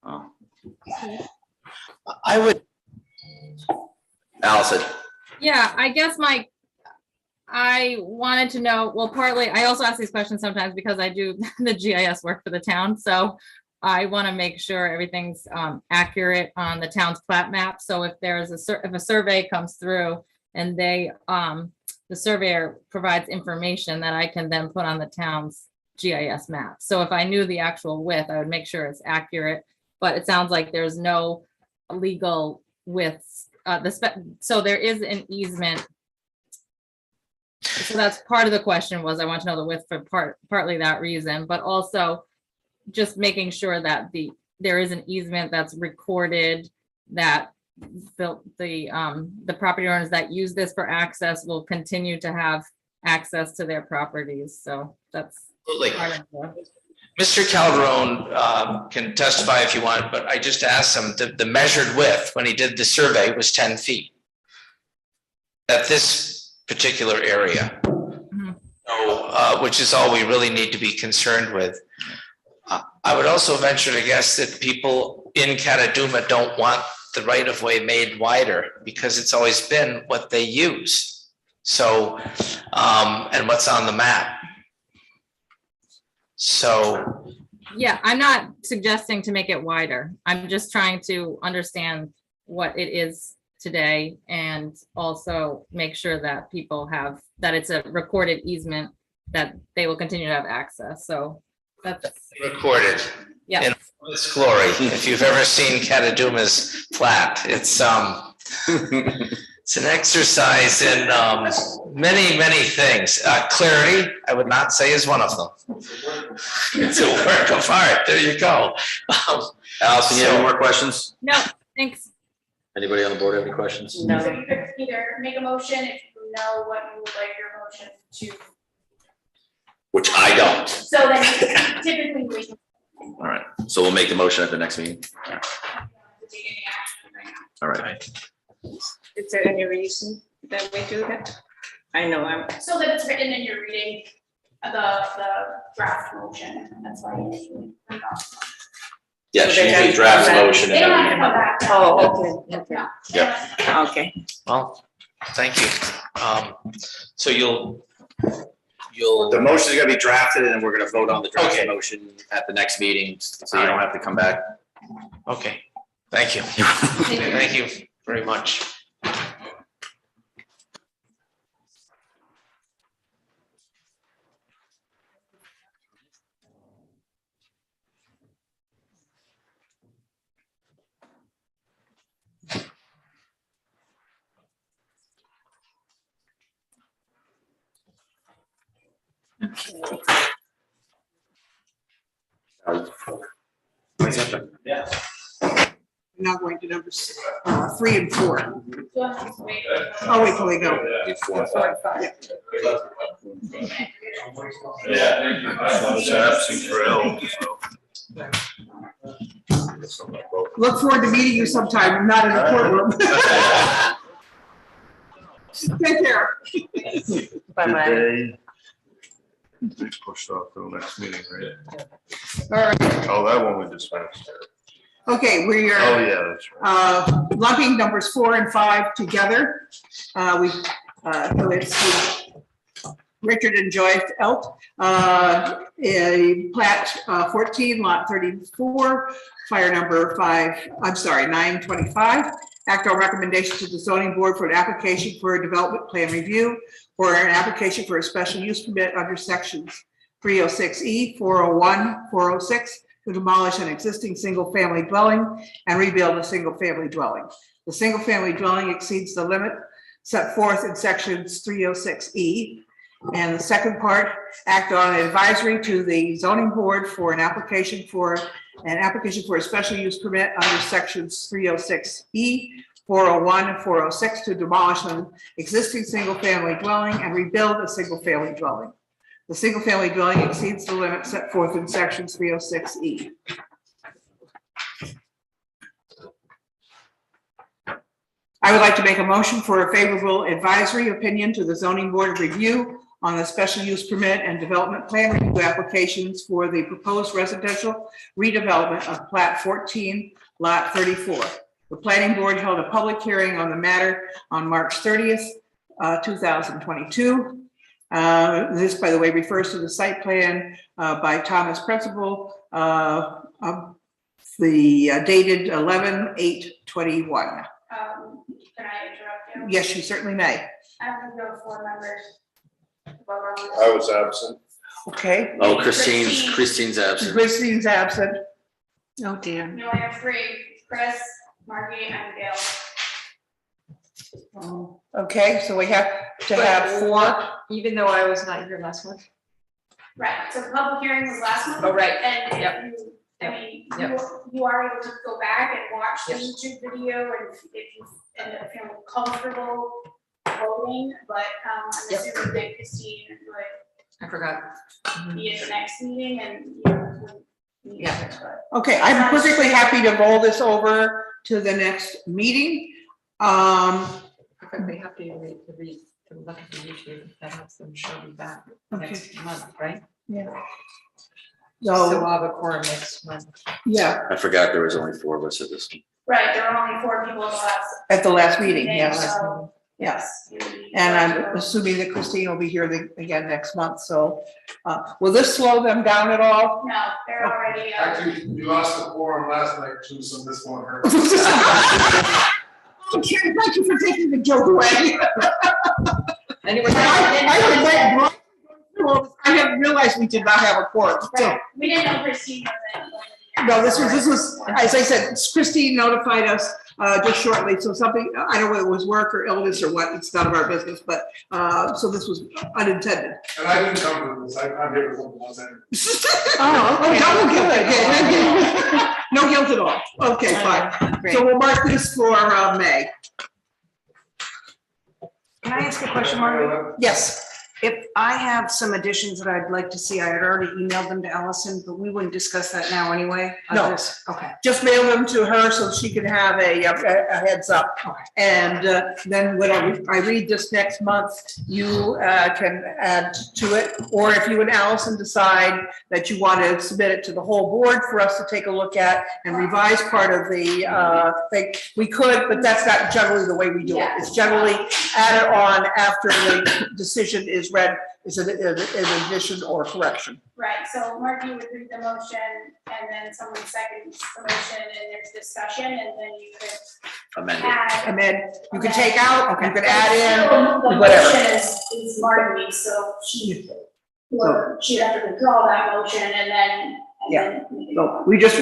Oh. I would. Allison. Yeah, I guess I wanted to know, well, partly, I also ask these questions sometimes because I do the GIS work for the town. So I want to make sure everything's accurate on the town's plat map. So if there's if a survey comes through and the surveyor provides information that I can then put on the town's GIS map. So if I knew the actual width, I would make sure it's accurate, but it sounds like there's no legal widths. So there is an easement. So that's part of the question, was I want to know the width for partly that reason, but also just making sure that there is an easement that's recorded, that the property owners that use this for access will continue to have access to their properties. So that's part of Mr. Calderon can testify if you want, but I just asked him, the measured width when he did the survey was 10 feet at this particular area. Mm-hmm. So, which is all we really need to be concerned with. I would also venture to guess that people in Cataduma don't want the right of way made wider because it's always been what they use. So, and what's on the map. So. Yeah, I'm not suggesting to make it wider. I'm just trying to understand what it is today and also make sure that people have, that it's a recorded easement that they will continue to have access. So that's recorded. Yeah. In all its glory. If you've ever seen Cataduma's plat, it's it's an exercise in many, many things. Clarity, I would not say, is one of them. It's a work of art. There you go. Allison, you have any more questions? No, thanks. Anybody on the board have any questions? So you could either make a motion if you know what you would like your motion to. Which I don't. So then typically we. All right, so we'll make the motion at the next meeting. All right. Is there any reason that we do that? I know I'm, So that it's written in your reading, the draft motion, that's why you usually read off. Yeah, So she they usually have- drafts they motion They and don't have then. to come back. down. oh, okay, okay. No. Yep. Okay. Well, thank you. So you'll. The motion is gonna be drafted and then we're gonna vote on the Okay. draft motion at the next meeting, so you don't have to come back. Okay, thank you. Thank you very much. We're now going to numbers 3 and 4. Oh, wait till they go. Look forward to meeting you sometime. I'm not in the courtroom. Take care. Bye-bye. It's pushed off to the next meeting, right? All right. Oh, that one we dispensed. Okay, we Oh, are yeah, that's right. lumping numbers 4 and 5 together. So it's Richard and Joyce Elk, a plat 14, lot 34, fire number 925. Act on recommendation to the zoning board for an application for a development plan review or an application for a special use permit under sections 306E, 401, 406 to demolish an existing single-family dwelling and rebuild a single-family dwelling. The single-family dwelling exceeds the limit set forth in sections 306E. And the second part, act on an advisory to the zoning board for an application for a special use permit under sections 306E, 401, and 406 to demolish an existing single-family dwelling and rebuild a single-family dwelling. The single-family dwelling exceeds the limit set forth in section 306E. I would like to make a motion for a favorable advisory opinion to the zoning board of review on the special use permit and development plan review applications for the proposed residential redevelopment of plat 14, lot 34. The planning board held a public hearing on the matter on March 30th, 2022. This, by the way, refers to the site plan by Thomas Principal, dated 11/8/21. Can I interrupt you? Yes, you certainly may. I don't think there were 4 members. I was absent. Okay. Oh, Christine's absent. Christine's absent. Oh, dear. No, I have 3, Chris, Margie, and Gail. Okay, so we have to have 4. Even though I was not here last month. Right, so the public hearing was last month. Oh, right. And Yep. if you, I mean, Yep. you are able to go back and watch the Yep. YouTube video and if you end up feeling comfortable voting, but I'm Yep. assuming that Christine would I forgot. be at the next meeting and you would. Yeah. Okay, I'm perfectly happy to roll this over to the next meeting. Perfectly happy to look at the YouTube. That helps them show me back next month, right? Yeah. So So, we'll have a quorum next month. yeah, I forgot there was only 4 of us at this. Right, there were only 4 people at the last meeting, meeting, yes. so, Yes. it would be- And I'm assuming that Christine will be here again next month, so, will this slow them down at all? No, they're already, Actually, you lost the quorum last night too, so this won't hurt. Okay, thank you for taking the joke away. Anyway. I hadn't realized we did not have a quorum, so. right, we didn't know Christine wasn't. No, this was, as I said, Christine notified us just shortly, so something, I don't know whether it was work or illness or what, it's none of our business, but, so this was unintended. And I didn't come to this, I'm here with someone else. Oh, no guilt. No guilt at all. Okay, fine. So we'll mark this for May. Can I ask a question, Margaret? Yes. If I have some additions that I'd like to see, I had already emailed them to Allison, but we wouldn't discuss that now anyway. No. Okay. Just mail them to her so she can have a heads up. And then when I read this next month, you can add to it. Or if you and Allison decide that you want to submit it to the whole board for us to take a look at and revise part of the thing, we could, but that's not generally the way we do it. It's generally added on after the decision is read, is an addition or correction. Right, so Mark, you would read the motion and then someone seconds the motion and there's discussion and then you could Amended. add. Amend, you can take out, you can add The in, whatever. motion is Marty's, so she'd have to withdraw that motion and then. So we're just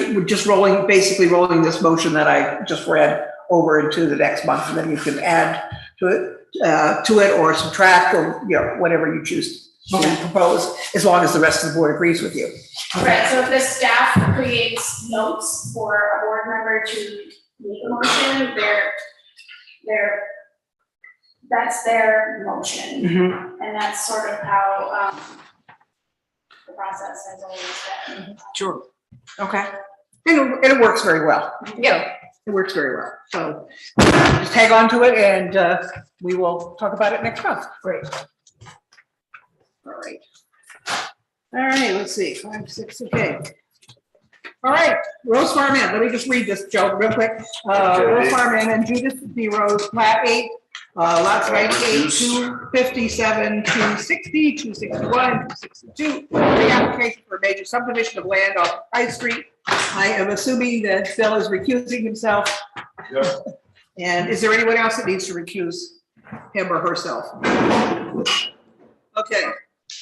basically rolling this motion that I just read over into the next month, and then you can add to it or subtract or, whatever you choose to propose, as long as the rest of the board agrees with you. Right, so if the staff creates notes for a board member to make a motion, that's their motion. Mhm. And that's sort of how, the process has always been. Sure. Okay. And it works very well. Yeah. It works very well. So just tag on to it and we will talk about it next month. Great. All right. All right, let's see, 5, 6, okay. All right, Rose Farm Inn, let me just read this, Joe, real quick. Rose Farm Inn and Judith B. Rose, plat 8, lots 98, 257, 260, 261, 262. The application for a major subdivision of land off High Street. I am assuming that Phil is recusing himself. Yes. And is there anyone else that needs to recuse him or herself? Okay,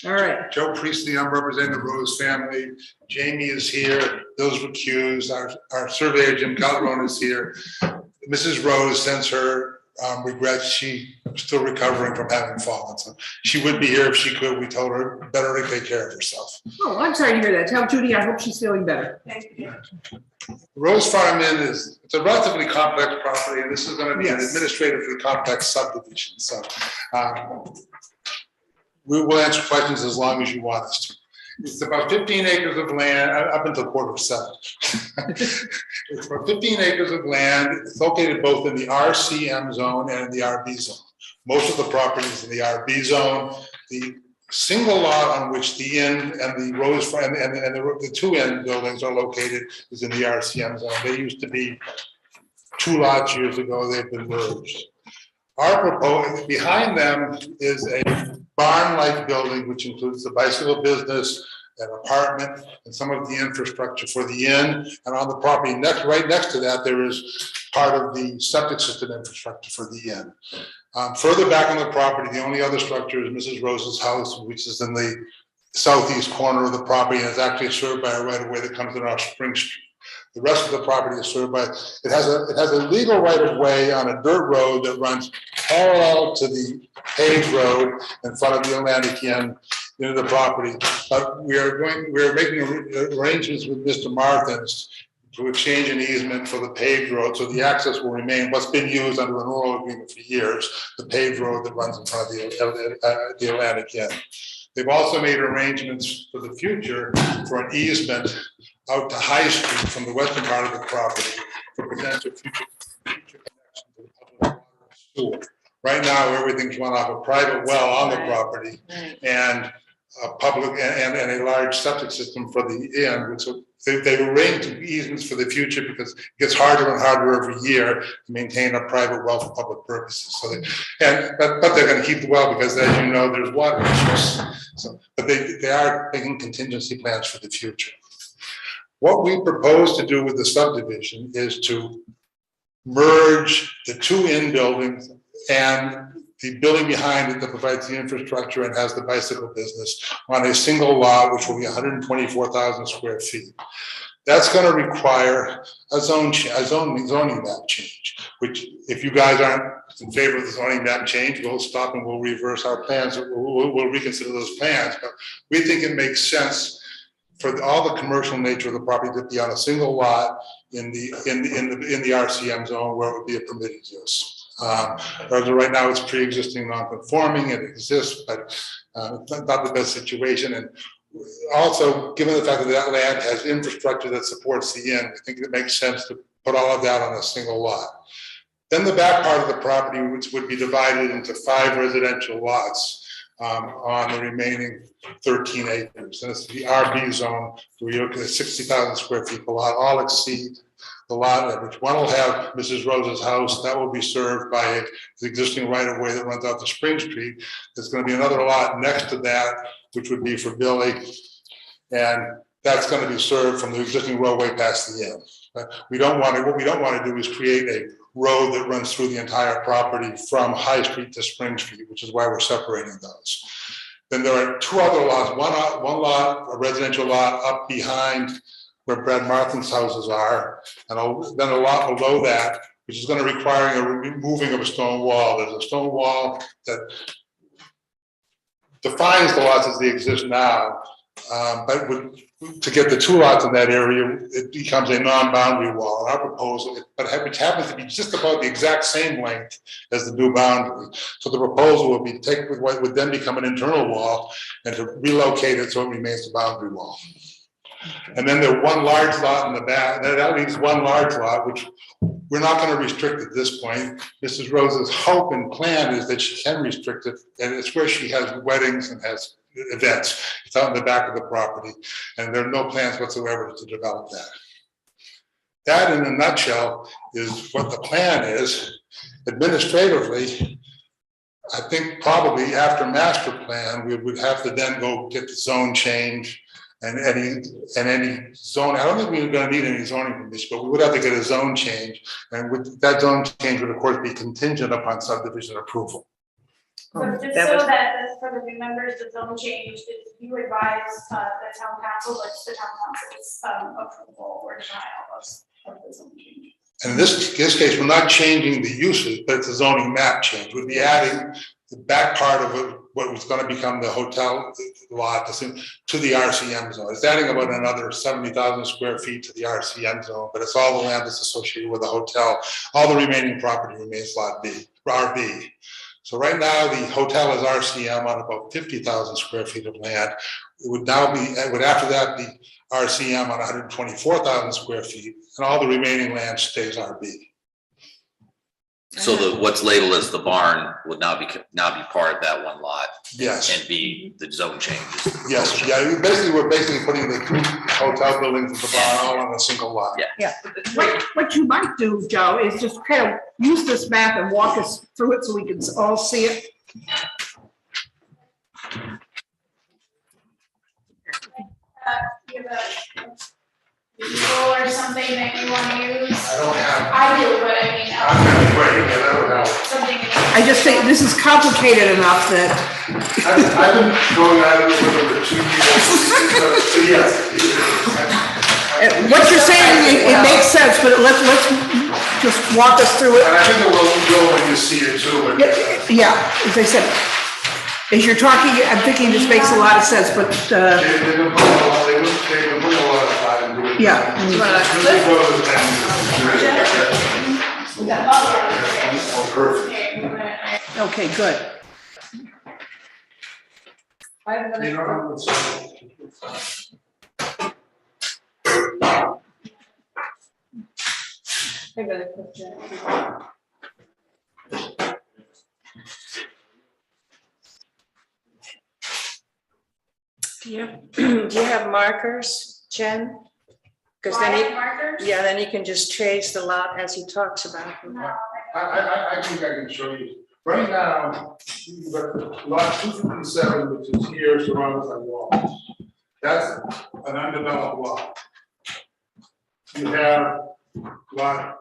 all right. Joe Priestley, I'm representing the Rose family. Jamie is here, Bill's recused, our surveyor Jim Calderon is here. Mrs. Rose sends her regrets. She's still recovering from having fallen, so she would be here if she could. We told her better to take care of herself. Oh, I'm sorry to hear that. Tell Judy I hope she's feeling better. Rose Farm Inn it's a relatively complex property, and this is going to be an administratively complex subdivision. So we will answer questions as long as you want us to. It's about 15 acres of land, up until 6:45. It's about 15 acres of land. It's located both in the RCM zone and in the RB zone. Most of the property is in the RB zone. The single lot on which the inn and the Rose Farm and the two inn buildings are located is in the RCM zone. They used to be 2 lots years ago. They've been merged. Our proposal behind them is a barn-like building, which includes the bicycle business, an apartment, and some of the infrastructure for the inn. And on the property right next to that, there is part of the septic system infrastructure for the inn. Further back on the property, the only other structure is Mrs. Rose's house, which is in the southeast corner of the property, and is actually served by a right-of-way that comes in off Spring Street. The rest of the property is served by, it has a legal right-of-way on a dirt road that runs parallel to the paved road in front of the Atlantic Inn into the property. But we are making arrangements with Mr. Martins to exchange an easement for the paved road, so the access will remain what's been used under an oral agreement for years, the paved road that runs in front of the Atlantic Inn. They've also made arrangements for the future for an easement out to High Street from the western part of the property for potential future connection to the public water and sewer. Right now, everything's run off a private well on the property and a public and a large septic system for the inn. So they've arranged easements for the future because it gets harder and harder every year to maintain a private well for public purposes. So but they're going to keep the well because, as you know, there's water issues. So, but they are making contingency plans for the future. What we propose to do with the subdivision is to merge the two inn buildings and the building behind it that provides the infrastructure and has the bicycle business on a single lot, which will be 124,000 square feet. That's going to require a zoning map change, which if you guys aren't in favor of the zoning map change, we'll stop and we'll reverse our plans. We'll reconsider those plans, but we think it makes sense for all the commercial nature of the property to be on a single lot in the RCM zone where it would be a permitted use. As of right now, it's pre-existing non-conforming, it exists, but it's not the best situation. And also, given the fact that that land has infrastructure that supports the inn, I think it makes sense to put all of that on a single lot. Then the back part of the property, which would be divided into 5 residential lots on the remaining 13 acres. And this is the RB zone, where you look at 60,000 square feet per lot, all exceed the lot average. One will have Mrs. Rose's house, that will be served by the existing right-of-way that runs out to Spring Street. There's going to be another lot next to that, which would be for Billy. And that's going to be served from the existing roadway past the inn. What we don't want to do is create a road that runs through the entire property from High Street to Spring Street, which is why we're separating those. Then there are 2 other lots, one lot, a residential lot up behind where Brad Martin's houses are, and then a lot below that, which is going to require a removing of a stone wall. There's a stone wall that defines the lots as they exist now, but to get the 2 lots in that area, it becomes a non-boundary wall. And our proposal, which happens to be just about the exact same length as the new boundary. So the proposal would be to take what would then become an internal wall and to relocate it so it remains the boundary wall. And then there's one large lot in the back. That leaves one large lot, which we're not going to restrict at this point. Mrs. Rose's hope and plan is that she can restrict it, and it's where she has weddings and has events. It's out in the back of the property, and there are no plans whatsoever to develop that. That, in a nutshell, is what the plan is. Administratively, I think probably after master plan, we would have to then go get the zone change and any zone. I don't think we're going to need any zoning permission, but we would have to get a zone change, and that zone change would, of course, be contingent upon subdivision approval. So just so that for the new members, the zone change, did you advise the town council, like the town council's approval or denial of the zone change? And in this case, we're not changing the uses, but it's a zoning map change. We'd be adding the back part of what was going to become the hotel lot to the RCM zone. It's adding about another 70,000 square feet to the RCM zone, but it's all the land that's associated with the hotel. All the remaining property remains lot B, RB. So right now, the hotel is RCM on about 50,000 square feet of land. It would now be, after that, be RCM on 124,000 square feet, and all the remaining land stays RB. So what's labeled as the barn would now be part of that one lot. Yes. And be the zone changes. Yes, yeah, we're basically putting the 2 hotel buildings and the barn all on a single lot. Yeah. What you might do, Joe, is just kind of use this map and walk us through it so we can all see it. You have a visual or something that you want to use? I don't have. I do, but I mean. That would help. Something. I just think this is complicated enough that. I've been going at it for 2 years. Yes. What you're saying, it makes sense, but let's just walk us through it. And I think it will go when you see it too. But Yeah, as I said, as you're talking, I'm thinking this makes a lot of sense, but. They've been putting a lot of thought into it. Yeah. Perfect. Okay, good. I got a picture. Do you have markers, Jen? Because then Why markers? yeah, then you can just trace the lot as he talks about them. No. I think I can show you. Right now, you've got lot 257, which is here surrounded by walls. That's an undeveloped lot. You have lot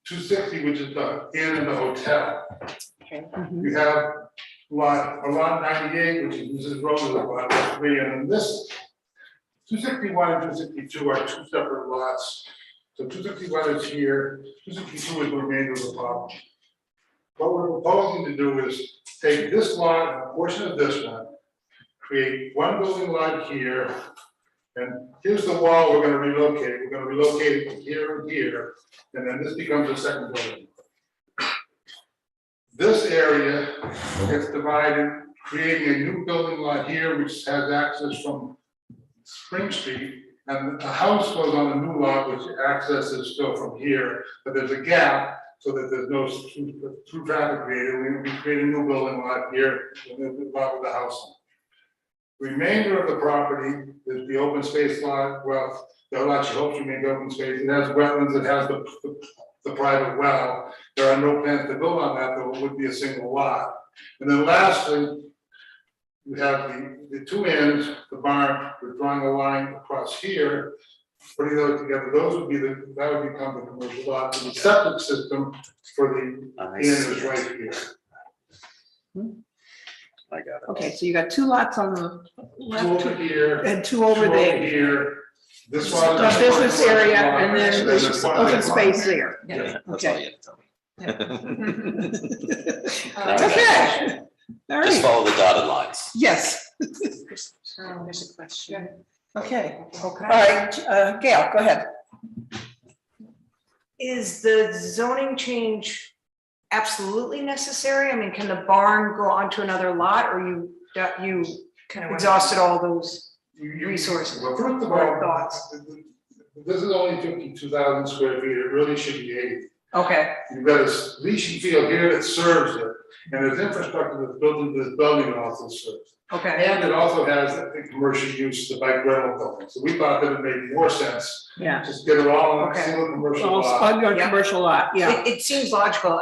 260, which is the inn and the hotel. Okay. You have lot 98, which is Mrs. Rose's lot 3, and then this 261 and 262 are 2 separate lots. So 261 is here, 262 is the remainder of the property. What we're proposing to do is take this lot and a portion of this one, create one building lot here, and here's the wall we're going to relocate. We're going to relocate it from here and here, and then this becomes a second building. This area gets divided, creating a new building lot here, which has access from Spring Street. And the house goes on a new lot, which access is still from here, but there's a gap so that there's no through traffic created. We will be creating a new building lot here, and then the lot with the house. Remainder of the property is the open space lot. Well, the lot she hopes remains open space. It has wetlands, it has the private well. There are no plans to build on that, though it would be a single lot. And then lastly, we have the two ends, the barn, we're drawing a line across here, putting those together, those would be that would become the commercial lot. And the septic system for the end is right here. I got it. Okay, so you got 2 lots on the Two left over here. and 2 over there. Here. This one. The business area and then there's open space there. Yeah, that's all Okay. you had to tell me. Okay. All Just right, follow the dotted lines. yes, There's a question. okay, all right, Gail, go ahead. Is the zoning change absolutely necessary? I mean, can the barn go onto another lot, or you Kind of exhausted all those You- resources? Well, first of Or all, thoughts? this is only 52,000 square feet, it really should be 80. Okay, You've got a leaching field here that serves it, and there's infrastructure that's built into this building that also serves. okay, And it also has the commercial use, the bike rental building, so we thought that it made more sense, Yeah. just get it all in a Okay. single commercial All lot. on your Yeah. commercial lot, yeah. it seems logical.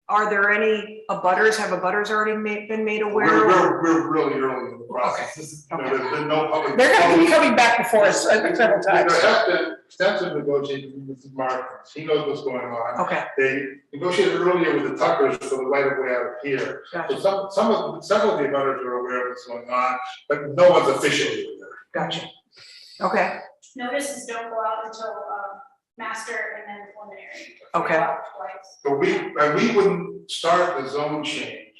Are there any abutters, have abutters already been made aware? We're really early in the process. This is, you know, there's been no public. They're gonna be coming back before us several times. There has been extensive negotiations with Mr. Martins, he knows what's going on. Okay, They negotiated earlier with the Tuckers for the right of way out of here. gotcha, So several of the abutters are aware of what's going on, but no one's officially aware. gotcha. Okay, Notices don't go out until, master and then preliminary. Okay. Go out twice. But we wouldn't start the zone change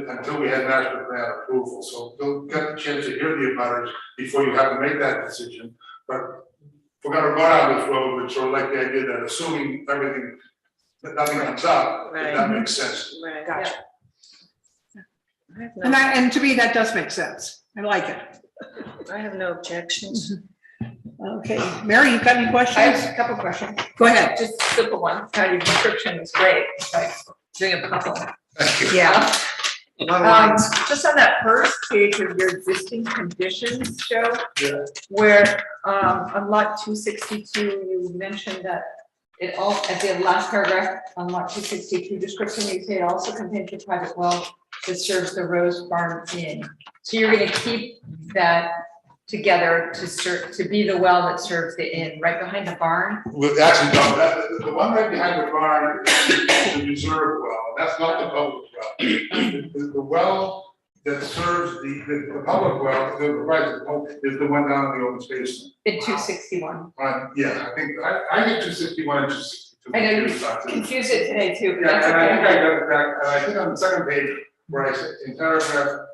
until we had master plan approval, so they'll get the chance to hear the abutters before you have to make that decision. But if we're gonna go down this road, which sort of like the idea that assuming everything, that nothing comes up, Right. that makes sense. Right. gotcha. And to me, that does make sense. I like it. I have no objections. Okay, Mary, you got any I questions? have a couple questions. Go ahead. Just simple ones. Your description is great. Like doing a puzzle. Thank you. Yeah. A lot of lines. Just on that first page of your existing conditions, Joe. Yeah. Where, on lot 262, you mentioned that it all, at the last paragraph on lot 262 description, you say it also contains a private well that serves the Rose Farm Inn. So you're gonna keep that together to be the well that serves the inn, right behind the barn? Well, actually, no, the one right behind the barn is the reserve well, that's not the public well. The well that serves the public well, the right, is the one down in the open space. In 261. Yeah, I think, I get 261 and 262. I know you confused it today too, but Yeah, that's and I think I okay. got it back, and I think on the second page, where I said, in paragraph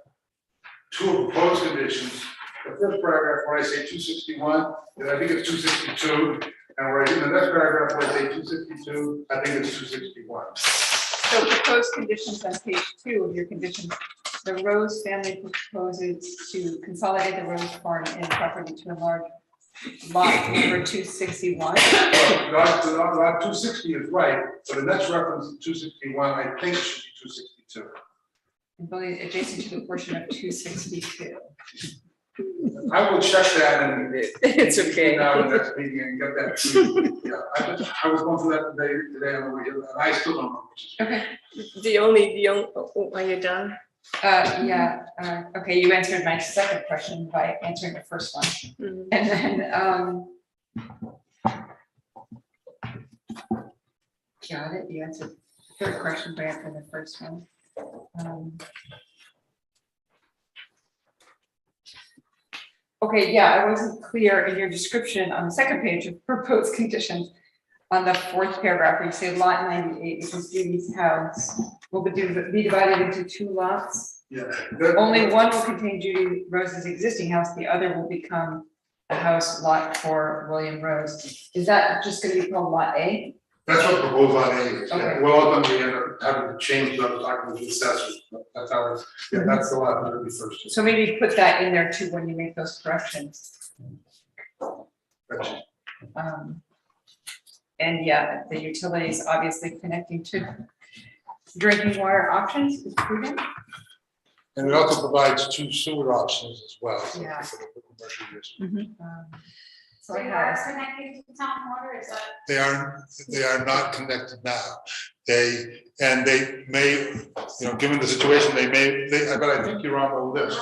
2 of proposed conditions, the first paragraph where I say 261, and I think it's 262, and where in the next paragraph where I say 262, I think it's 261. So proposed conditions on page 2 of your conditions, the Rose family proposes to consolidate the Rose Farm Inn property to enlarge lot number 261. Lot 260 is right, but the next reference to 261, I think should be 262. And building adjacent to the portion of 262. I will check that and. It's okay. Now, the next meeting and get that. to you. Yeah, I was going through that today on the way, and I still don't know. Which is. Okay. The only, are you done? Yeah, okay, you answered my second question by answering the first one. Mhm. And then, got it, you answered the third question by answering the first one. Okay, yeah, I wasn't clear in your description on the second page of proposed conditions. On the fourth paragraph, where you say lot 98, which is Judy's house, will be divided into 2 lots. Yeah. Only one will contain Judy Rose's existing house, the other will become a house lot for William Rose. Is that just gonna be called lot A? That's what proposed lot A is, yeah. Okay. Well, ultimately, end up having to change the document with the assessors, but that's how it's, yeah, that's the lot that would be first. So maybe put that in there too when you make those corrections. Gotcha. And yeah, the utilities obviously connecting to drinking water options is prudent. And it also provides 2 sewer options as well. so Yeah. for the commercial use. So So I you are have, connected to town water, is that? They are not connected now. They may, given the situation, but I think you're on the list.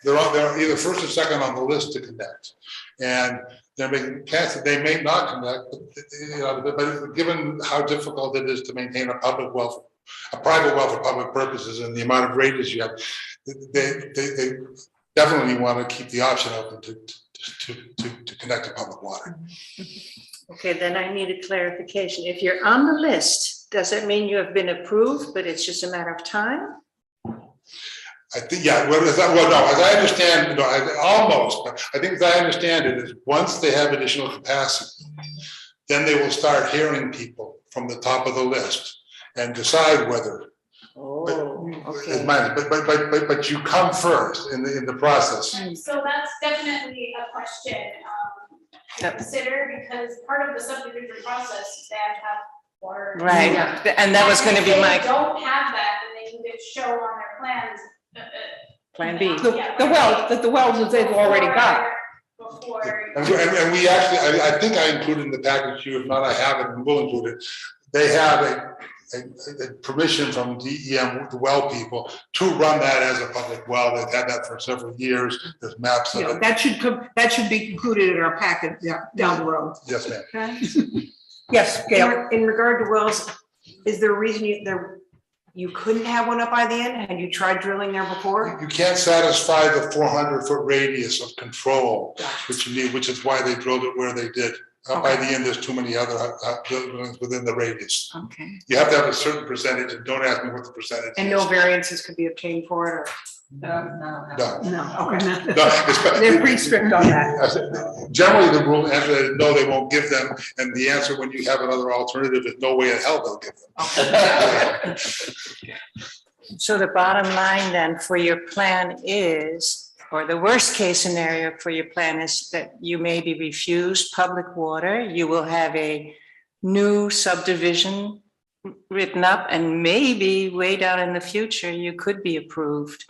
They're either first or second on the list to connect. And they're making cases, they may not connect, but given how difficult it is to maintain a private well for public purposes and the amount of radius you have, they definitely want to keep the option open to connect to public water. Okay, then I need a clarification. If you're on the list, does it mean you have been approved, but it's just a matter of time? I think, yeah, no, as I understand, almost, but I think as I understand it is once they have additional capacity, then they will start hearing people from the top of the list and decide whether. Okay. But you come first in the process. So that's definitely a question to consider, because part of the subdivision process is they have to have water. Right, and that was gonna be If my they don't have that, then they need to show on their plans. plan B. The wells that they've already got. Before. And we actually, I think I included in the package, if not, I have it and will include it. They have a permission from DEM, the well people, to run that as a public well. They've had that for several years. There's maps of it. That should be included in our packet down the road. Yes, ma'am. Yes, Gail. In regard to wells, is there a reason you couldn't have one up by the end? Had you tried drilling there before? You can't satisfy the 400-foot radius of control, which you need, which is why they drilled it where they did. Up by the end, there's too many other buildings within the radius. Okay. You have to have a certain percentage, and don't ask me what the percentage is. And no variances could be obtained for it, or? No. They're pretty strict on that. Generally, the rule answer is no, they won't give them, and the answer when you have another alternative is no way in hell they'll give them. So the bottom line then for your plan is, or the worst case scenario for your plan is that you may be refused public water, you will have a new subdivision written up, and maybe way down in the future, you could be approved.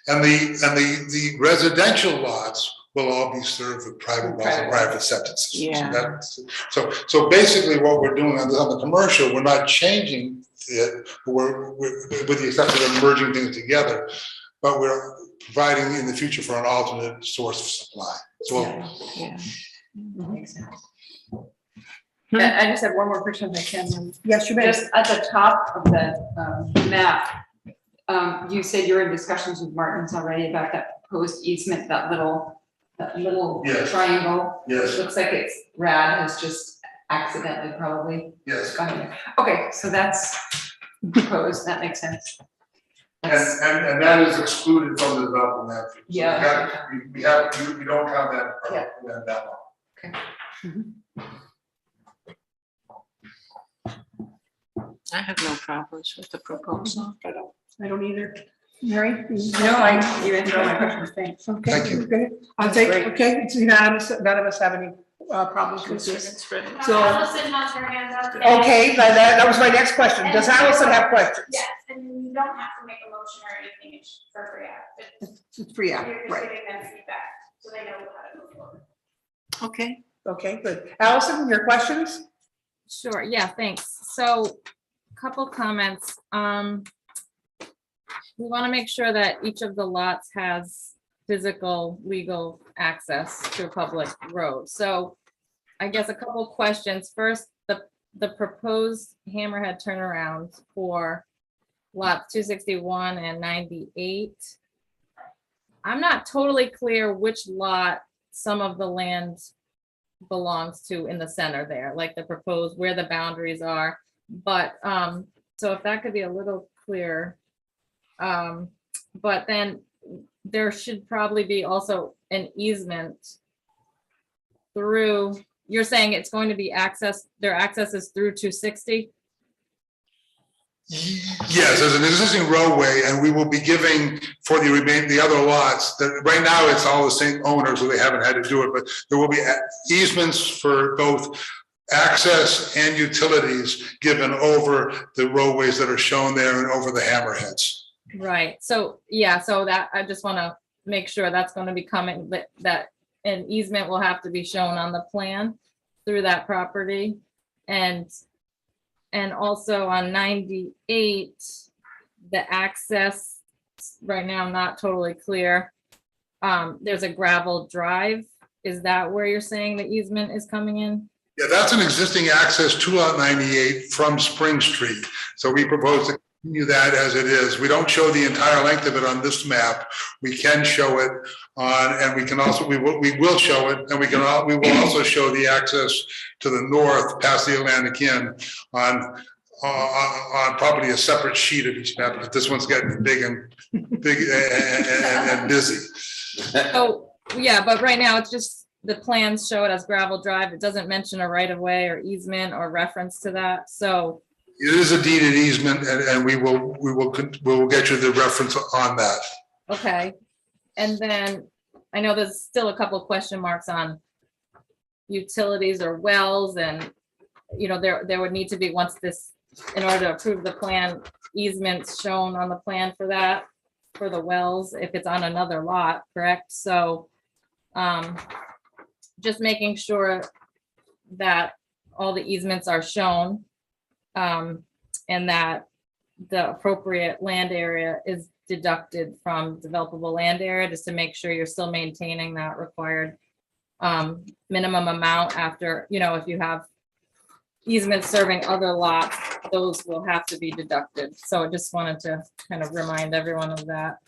And the residential lots will all be served with private wells and private septic systems. Yeah. So basically what we're doing on the commercial, we're not changing it, we're with the exception of merging things together, but we're providing in the future for an alternate source of supply. So Makes sense. I just have one more question if I can. Yes, you may. Just at the top of the map, you said you're in discussions with Martins already about that proposed easement, that little Yes. triangle. Yes. Looks like it's RAD has just accidentally probably. Yes. gone in there. Okay, so that's proposed, that makes sense. And that is excluded from the development map. So Yeah. we don't count that one. I have no problems with the proposal. I don't either. Mary? No, you answered all my questions, thanks. Okay. Thank you. Okay. I'll take, okay, it's unanimous, none of us have any problems with this. So, Allison has her hand up. okay, that was my next question. Does Allison have questions? Yes, and you don't have to make a motion or anything, it's for free app. It's free app, You're just right. giving them feedback, so they know how to move forward. Okay. Okay, good. Allison, your questions? Sure, yeah, thanks. So, couple comments. We want to make sure that each of the lots has physical, legal access to a public road. So I guess a couple questions. First, the proposed hammerhead turnaround for lots 261 and 98. I'm not totally clear which lot some of the land belongs to in the center there, like the proposed, where the boundaries are. But so if that could be a little clearer. But then there should probably be also an easement through you're saying it's going to be access, their access is through 260? Yes, there's an existing roadway, and we will be giving for the other lots, that right now it's all the same owners, so they haven't had to do it, but there will be easements for both access and utilities given over the roadways that are shown there and over the hammerheads. Right, so, yeah, so that, I just want to make sure that's going to be coming, that an easement will have to be shown on the plan through that property. And also on 98, the access, right now, I'm not totally clear. There's a gravel drive. Is that where you're saying the easement is coming in? Yeah, that's an existing access to Lot 98 from Spring Street. So we propose to continue that as it is. We don't show the entire length of it on this map. We can show it on, and we can also, we will show it, and we will also show the access to the north past the Atlantic Inn on probably a separate sheet of each map, but this one's getting big and busy. Oh, yeah, but right now it's just, the plans show it as gravel drive. It doesn't mention a right of way or easement or reference to that, so. It is a deeded easement, and we will get you the reference on that. Okay, and then I know there's still a couple question marks on utilities or wells, and there would need to be, once this, in order to approve the plan, easements shown on the plan for that, for the wells, if it's on another lot, correct? So just making sure that all the easements are shown, and that the appropriate land area is deducted from developable land area, just to make sure you're still maintaining that required minimum amount after, if you have easements serving other lots, those will have to be deducted. So I just wanted to kind of remind everyone of that.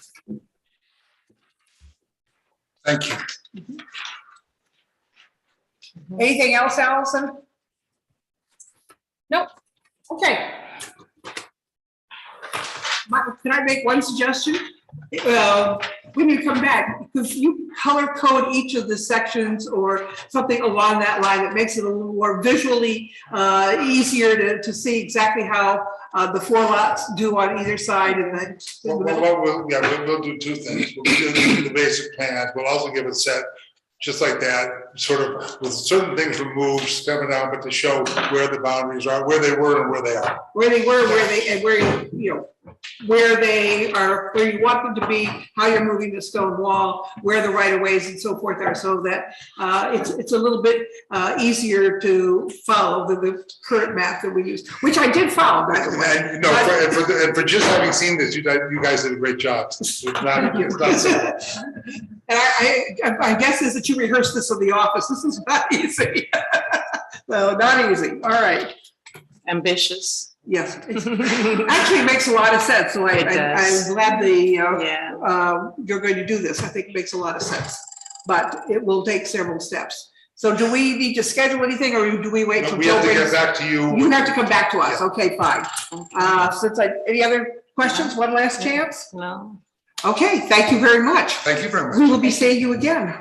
Thank you. Anything else, Allison? Nope. Okay. Can I make one suggestion? When you come back, because you color code each of the sections or something along that line that makes it a little more visually easier to see exactly how the four lots do on either side, and then. We'll do two things. We'll do the basic plans. We'll also give a set just like that, sort of with certain things removed, stepping down, but to show where the boundaries are, where they were and where they are. Where they were, where they, and where, where they are, where you want them to be, how you're moving the stone wall, where the right of ways and so forth are, so that it's a little bit easier to follow the current map that we use, which I did follow, by the way. And for just having seen this, you guys did a great job. It's not simple. And I guess is that you rehearsed this in the office. This is not easy. No, not easy. All right. Ambitious. Yes. Actually, it makes a lot of sense. So I'm glad you're going to do this. I think it makes a lot of sense, but it will take several steps. So do we need to schedule anything, or do we wait till? We have to get back to you. You have to come back to us. Yeah. Okay, fine. Any other questions? One last chance? No. Okay, thank you very much. Thank you very much. We will be seeing you again.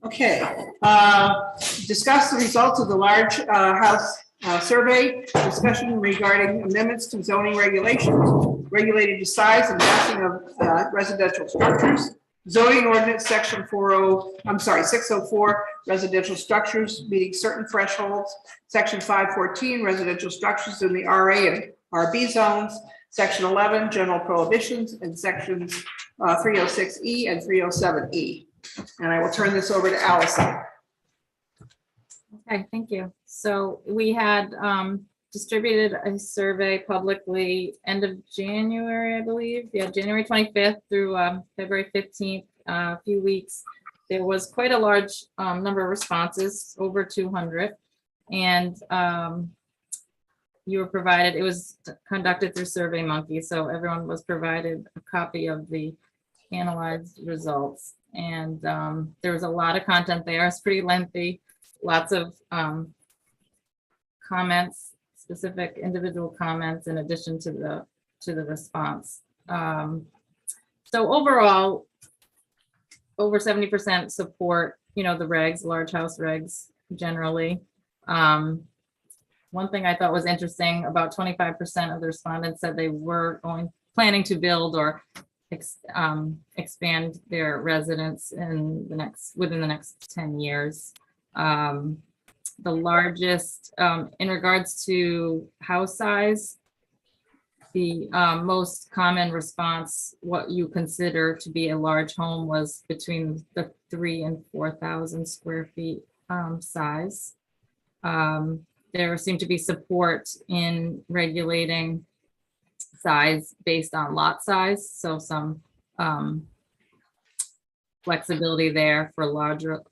Okay, discuss the results of the large house survey, discussion regarding amendments to zoning regulations related to size and massing of residential structures, zoning ordinance section 604, residential structures meeting certain thresholds, section 514, residential structures in the RA and RB zones, section 11, general prohibitions, and sections 306E and 307E. And I will turn this over to Allison. Okay, thank you. So we had distributed a survey publicly end of January, I believe. Yeah, January 25th through February 15th, a few weeks. There was quite a large number of responses, over 200. And you were provided, it was conducted through SurveyMonkey, so everyone was provided a copy of the analyzed results. And there was a lot of content there. It's pretty lengthy. lots of comments, specific individual comments in addition to the response. So overall, over 70% support, the regs, large house regs generally. One thing I thought was interesting, about 25% of the respondents said they were planning to build or expand their residence within the next 10 years. The largest, in regards to house size, the most common response, what you consider to be a large home, was between the 3,000 and 4,000 square feet size. There seemed to be support in regulating size based on lot size, so some flexibility there for larger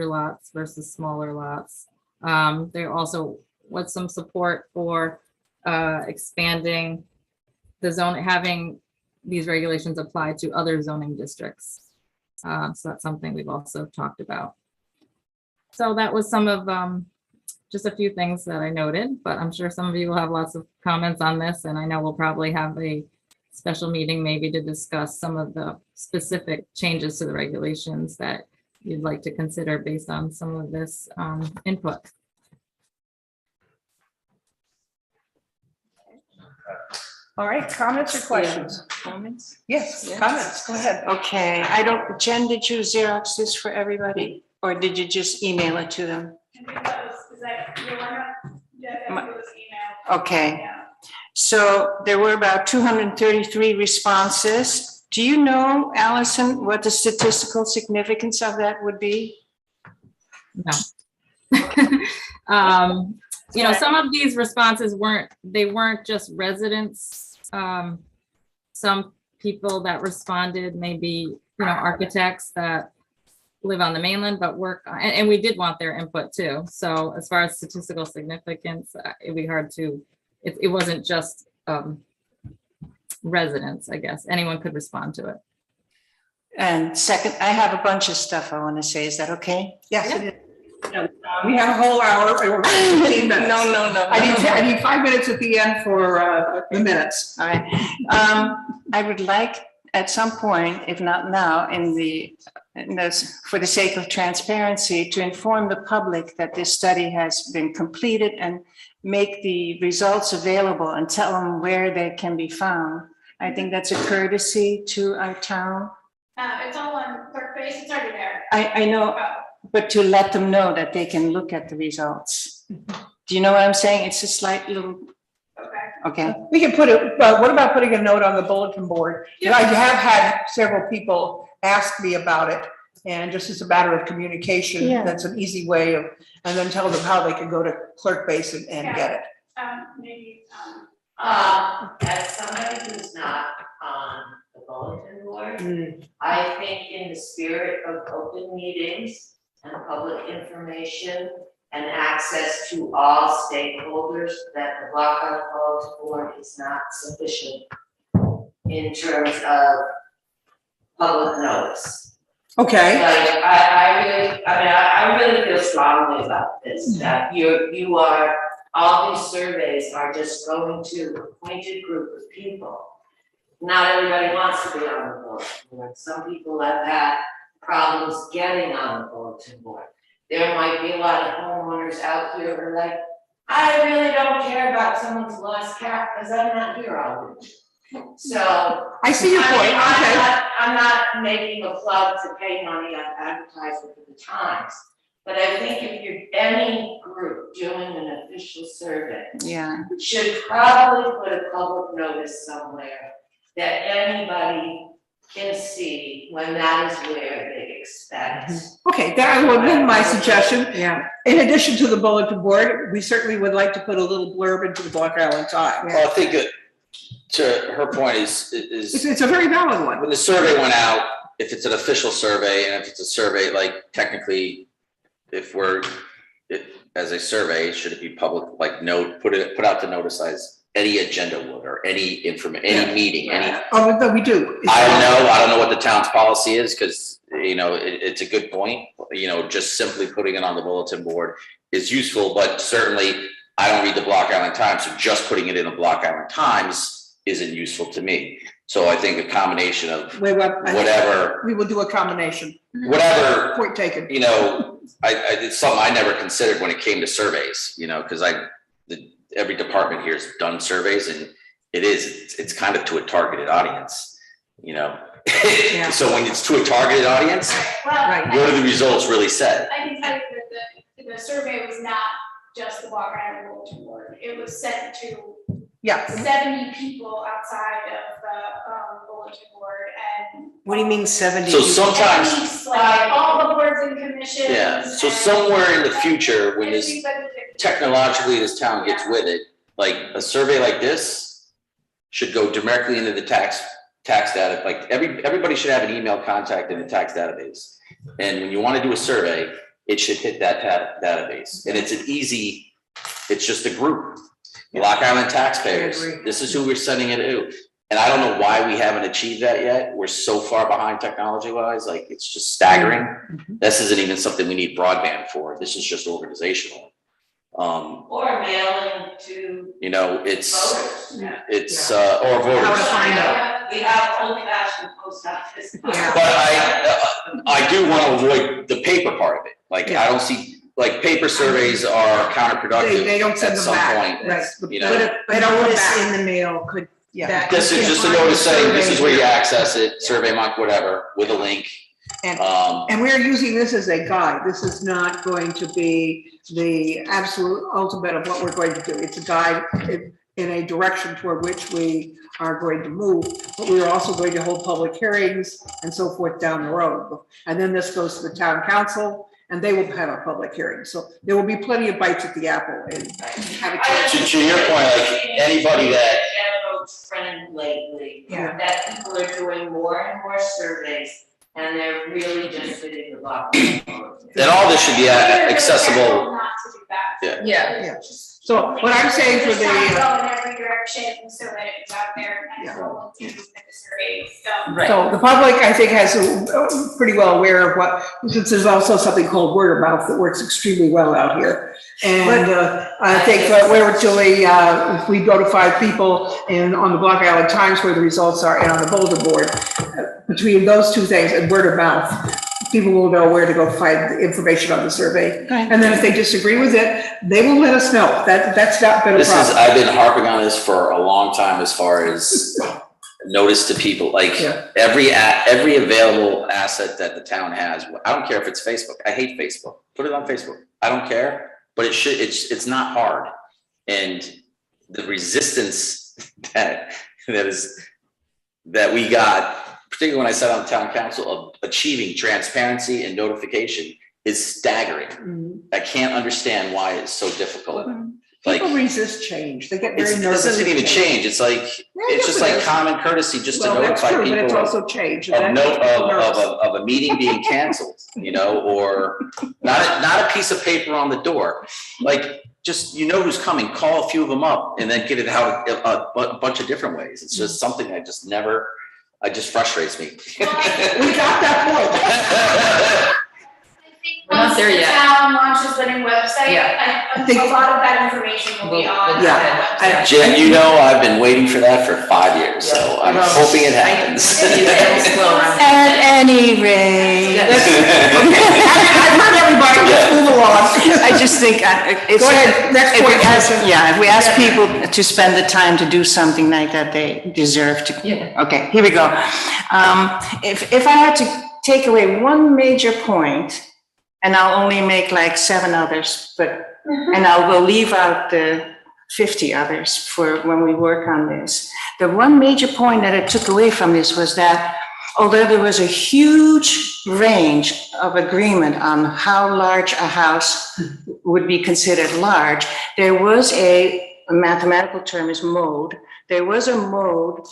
lots versus smaller lots. There also was some support for expanding the zone, having these regulations apply to other zoning districts. So that's something we've also talked about. So that was some of just a few things that I noted, but I'm sure some of you will have lots of comments on this, and I know we'll probably have a special meeting maybe to discuss some of the specific changes to the regulations that you'd like to consider based on some of this input. All right, comments or questions? Comments? Yes, Yes. comments, go ahead. Okay, Jen, did you Xerox this for everybody, or did you just email it to them? Is that your one? Yeah, that was email. Okay, Yeah. so there were about 233 responses. Do you know, Allison, what the statistical significance of that would be? No. Some of these responses weren't just residents. Some people that responded, maybe, architects that live on the mainland but work, and we did want their input too. So as far as statistical significance, it'd be hard to, it wasn't just residents, I guess. Anyone could respond to it. And second, I have a bunch of stuff I want to say. Is that okay? Yes, it is. We have a whole hour. Or 15 minutes. No. I need 5 minutes at the end for the minutes. All right. I would like at some point, if not now, for the sake of transparency, to inform the public that this study has been completed and make the results available and tell them where they can be found. I think that's a courtesy to our town. It's all on ClerkBase, it's already there. I know, but to let them know that they can look at the results. Do you know what I'm saying? It's a slight little. Okay. We can put it, but what about putting a note on the bulletin board? I have had several people ask me about it, and just as a matter of communication, that's an easy way of, and then tell them how they can go to ClerkBase and get it. Maybe. As somebody who's not on the bulletin board, I think in the spirit of open meetings and public information and access to all stakeholders, that the Blackhawk Bulletin Board is not sufficient in terms of public notice. Okay. Like, I really feel strongly about this, that you are, all these surveys are just going to an appointed group of people. Not everybody wants to be on the bulletin board. Some people have had problems getting on the bulletin board. There might be a lot of homeowners out here who are like, I really don't care about someone's lost cat because I'm not here all week. So I see your point. I'm not making a plug to pay money on advertising for the Times. But I think if you're any group doing an official survey, should probably put a public notice somewhere that anybody can see when that is where they expect. Okay, that will be my suggestion. Yeah. In addition to the bulletin board, we certainly would like to put a little blurb into the Block Island Times. Well, I think that to her point is it's a very valid one. When the survey went out, if it's an official survey and if it's a survey, like technically, as a survey, should it be public, like put out the notice any agenda would, or any any meeting, any. Oh, no, we do. I don't know what the town's policy is, because, it's a good point. Just simply putting it on the bulletin board is useful, but certainly I don't read the Block Island Times, so just putting it in the Block Island Times isn't useful to me. So I think a combination of whatever. We will do a combination. Whatever. Point taken. It's something I never considered when it came to surveys, because every department here has done surveys, and it's kind of to a targeted audience, So when it's to a targeted audience, Well, what do the results really say? I can tell you that the survey was not just the Block Island Bulletin Board. It was sent to 70 people outside of the bulletin board, and What do you mean 70? So sometimes, at least, like all the boards and commissions. yeah, so and somewhere in the future, when this everybody- technologically this town gets with it, like a survey like this should go directly into the tax data. Like everybody should have an email contact in the tax database. And when you want to do a survey, it should hit that database. And it's just a group. Block Island taxpayers, this is who we're sending it to. And I don't know why we haven't achieved that yet. We're so far behind technology wise, like it's just staggering. This isn't even something we need broadband for. This is just organizational. Or mailing to it's voters. or voters. How to find out. We have old fashioned post office. But I do want to avoid the paper part of it. Like I don't see, like paper surveys are counterproductive. They don't send at them some back. point. Right. But a notice in the mail could. This is just a notice saying this is where you access it, SurveyMonkey, whatever, with a link. And we're using this as a guide. This is not going to be the absolute ultimate of what we're going to do. It's a guide in a direction toward which we are going to move, but we're also going to hold public hearings and so forth down the road. And then this goes to the town council, and they will have a public hearing. So there will be plenty of bites at the apple and have a chance. To your point, like anybody that. Trend lately, that people are doing more and more surveys, and they're really just fitting the block. Then all this should be accessible. Not to do that. Yeah. So what I'm saying for Just trying to the, go in every direction so that it's out there and people to the surveys, so. so the public, I think, has pretty well aware of what, since there's also something called word of mouth that works extremely well out here. And I think that we're Julie, if we notify people on the Block Island Times where the results are and on the bulletin board, between those two things and word of mouth, people will know where to go find the information on the survey. And then if they disagree with it, they will let us know. That's not been a problem. I've been harping on this for a long time as far as notice to people, like every available asset that the town has. I don't care if it's Facebook. I hate Facebook. Put it on Facebook. I don't care. But it's not hard. And the resistance that we got, particularly when I sat on town council, of achieving transparency and notification is staggering. I can't understand why it's so difficult. People resist change. They get very nervous. This isn't even change. It's like, it's just like common courtesy just to notify people. But it's also change. Of a meeting being canceled, or not a piece of paper on the door. Like, just, who's coming, call a few of them up and then get it out a bunch of different ways. It's just something I just never, it just frustrates me. We got that point. We're not there yet. Once the town launches the new website, I think a lot of that information will be on the website. Jen, I've been waiting for that for 5 years, so I'm hoping it happens. At any rate. Not everybody, let's move along. I just think it's. Go ahead, next point. If we ask people to spend the time to do something like that, they deserve to. Okay, here we go. If I had to take away one major point, and I'll only make like 7 others, and I will leave out the 50 others for when we work on this. The one major point that I took away from this was that although there was a huge range of agreement on how large a house would be considered large, there was a mathematical term is mode. There was a mode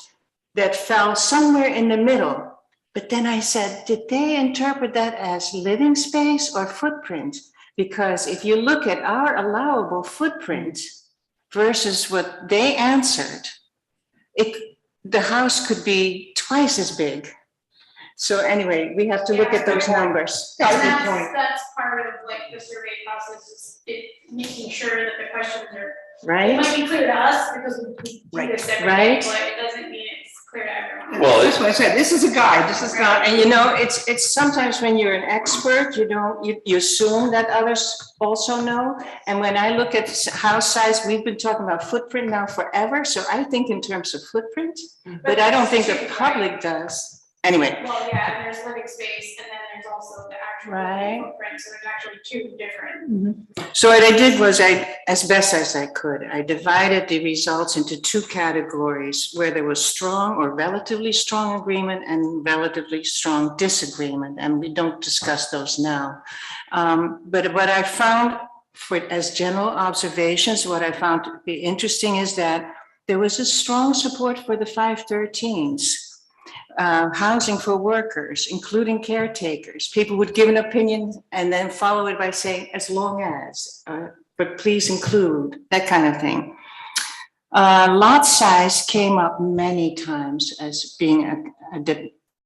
that fell somewhere in the middle. But then I said, did they interpret that as living space or footprint? Because if you look at our allowable footprint versus what they answered, the house could be twice as big. So anyway, we have to look at those numbers. And that's part of like the survey process, is making sure that the questions are. It Right? might be clear to us because we do this every day, Right. but it doesn't mean it's clear to everyone. Well, That's what I said, this is a guide, this is not. And you know, it's sometimes when you're an expert, you assume that others also know. And when I look at house size, we've been talking about footprint now forever, so I think in terms of footprint, but I don't think the public does. Anyway, Well, yeah, and there's living space and then there's also the actual Right. footprint, so there's actually two different. so what I did was as best as I could, I divided the results into two categories where there was strong or relatively strong agreement and relatively strong disagreement, and we don't discuss those now. But what I found as general observations, what I found to be interesting is that there was a strong support for the 513s. Housing for workers, including caretakers. People would give an opinion and then follow it by saying, as long as, but please include, that kind of thing. Lot size came up many times as being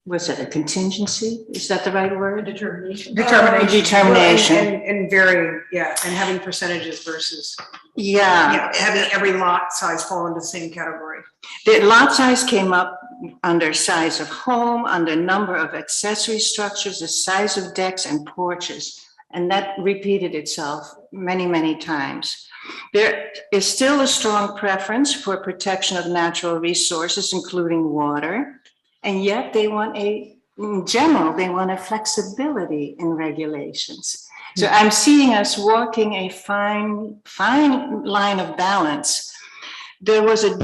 was it a contingency? Is that the right word? Determination. Determination. And varying, yeah, and having percentages versus, Yeah. having every lot size fall into the same category. The lot size came up under size of home, under number of accessory structures, the size of decks and porches. And that repeated itself many, many times. There is still a strong preference for protection of natural resources, including water. And yet they want in general, they want a flexibility in regulations. So I'm seeing us walking a fine line of balance. There was a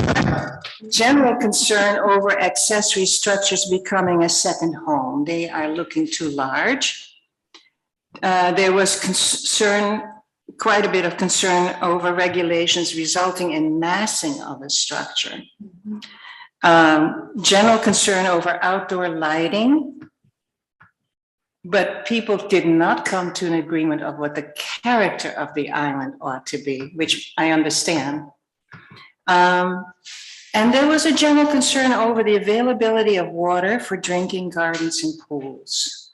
general concern over accessory structures becoming a second home. They are looking too large. There was quite a bit of concern over regulations resulting in massing of a structure. General concern over outdoor lighting. But people did not come to an agreement of what the character of the island ought to be, which I understand. And there was a general concern over the availability of water for drinking gardens and pools.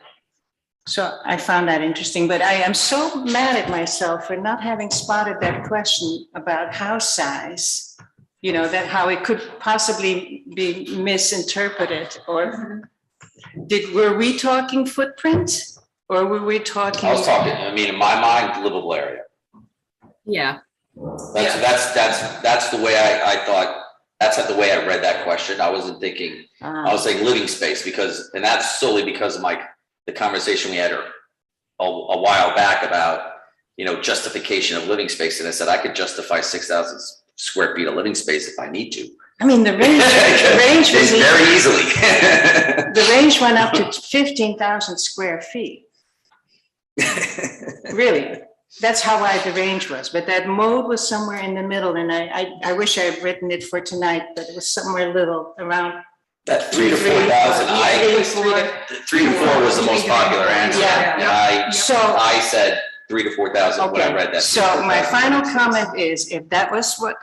So I found that interesting, but I am so mad at myself for not having spotted that question about house size, you know, that how it could possibly be misinterpreted, or were we talking footprint or were we talking? I was talking, I mean, in my mind, livable area. Yeah. That's the way I thought, that's the way I read that question. I wasn't thinking, I was saying living space and that's solely because of the conversation we had a while back about, you know, justification of living space. And I said, I could justify 6,000 square feet of living space if I need to. I mean, the range was very easily. The range went up to 15,000 square feet. Really, that's how wide the range was. But that mode was somewhere in the middle, and I wish I had written it for tonight, but it was somewhere little around. That 3,000 to 4,000. 3 to 4 was the most popular answer. Yeah. And I said 3,000 to 4,000 when I read that. So my final comment is, if that was what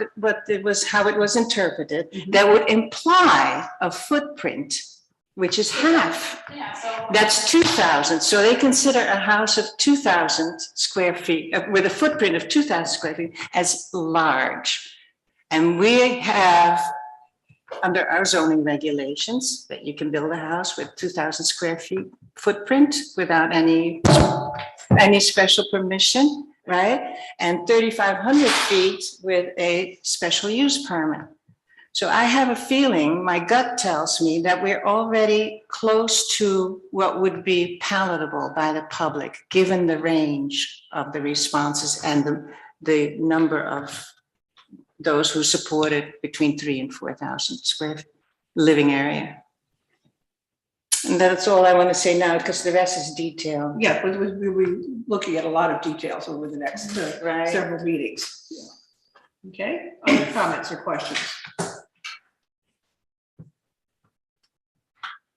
it was, how it was interpreted, that would imply a footprint, which is half. That's 2,000. So they consider a house of 2,000 square feet with a footprint of 2,000 square feet as large. And we have, under our zoning regulations, that you can build a house with 2,000 square feet footprint without any special permission, right? And 3,500 feet with a special use permit. So I have a feeling, my gut tells me that we're already close to what would be palatable by the public, given the range of the responses and the number of those who supported between 3,000 and 4,000 square living area. And that's all I want to say now, because the rest is detail. Yeah, we'll be looking at a lot of details over the next several meetings. Okay, other comments or questions?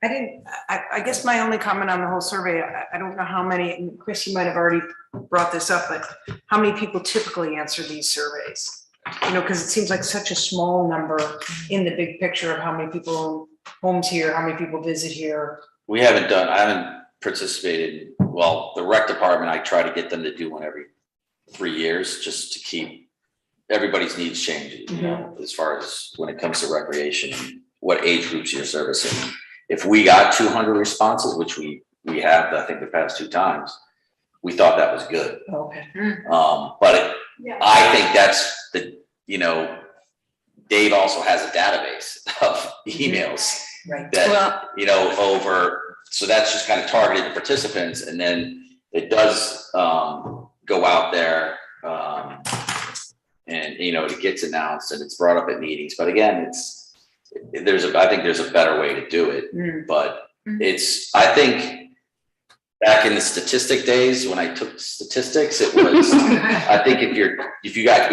I guess my only comment on the whole survey, I don't know how many, and Chris, you might have already brought this up, but how many people typically answer these surveys? You know, because it seems like such a small number in the big picture of how many people own homes here, how many people visit here. I haven't participated, well, the rec department, I try to get them to do one every 3 years, just to keep everybody's needs changing, you know, as far as when it comes to recreation, and what age groups you're servicing. If we got 200 responses, which we have, I think the past 2 times, we thought that was good. Okay. But I think that's Dave also has a database of emails Right. that, so that's just kind of targeted to participants, and then it does go out there and it gets announced and it's brought up at meetings. But again, I think there's a better way to do it. But I think back in the statistic days when I took statistics, it was I think if you got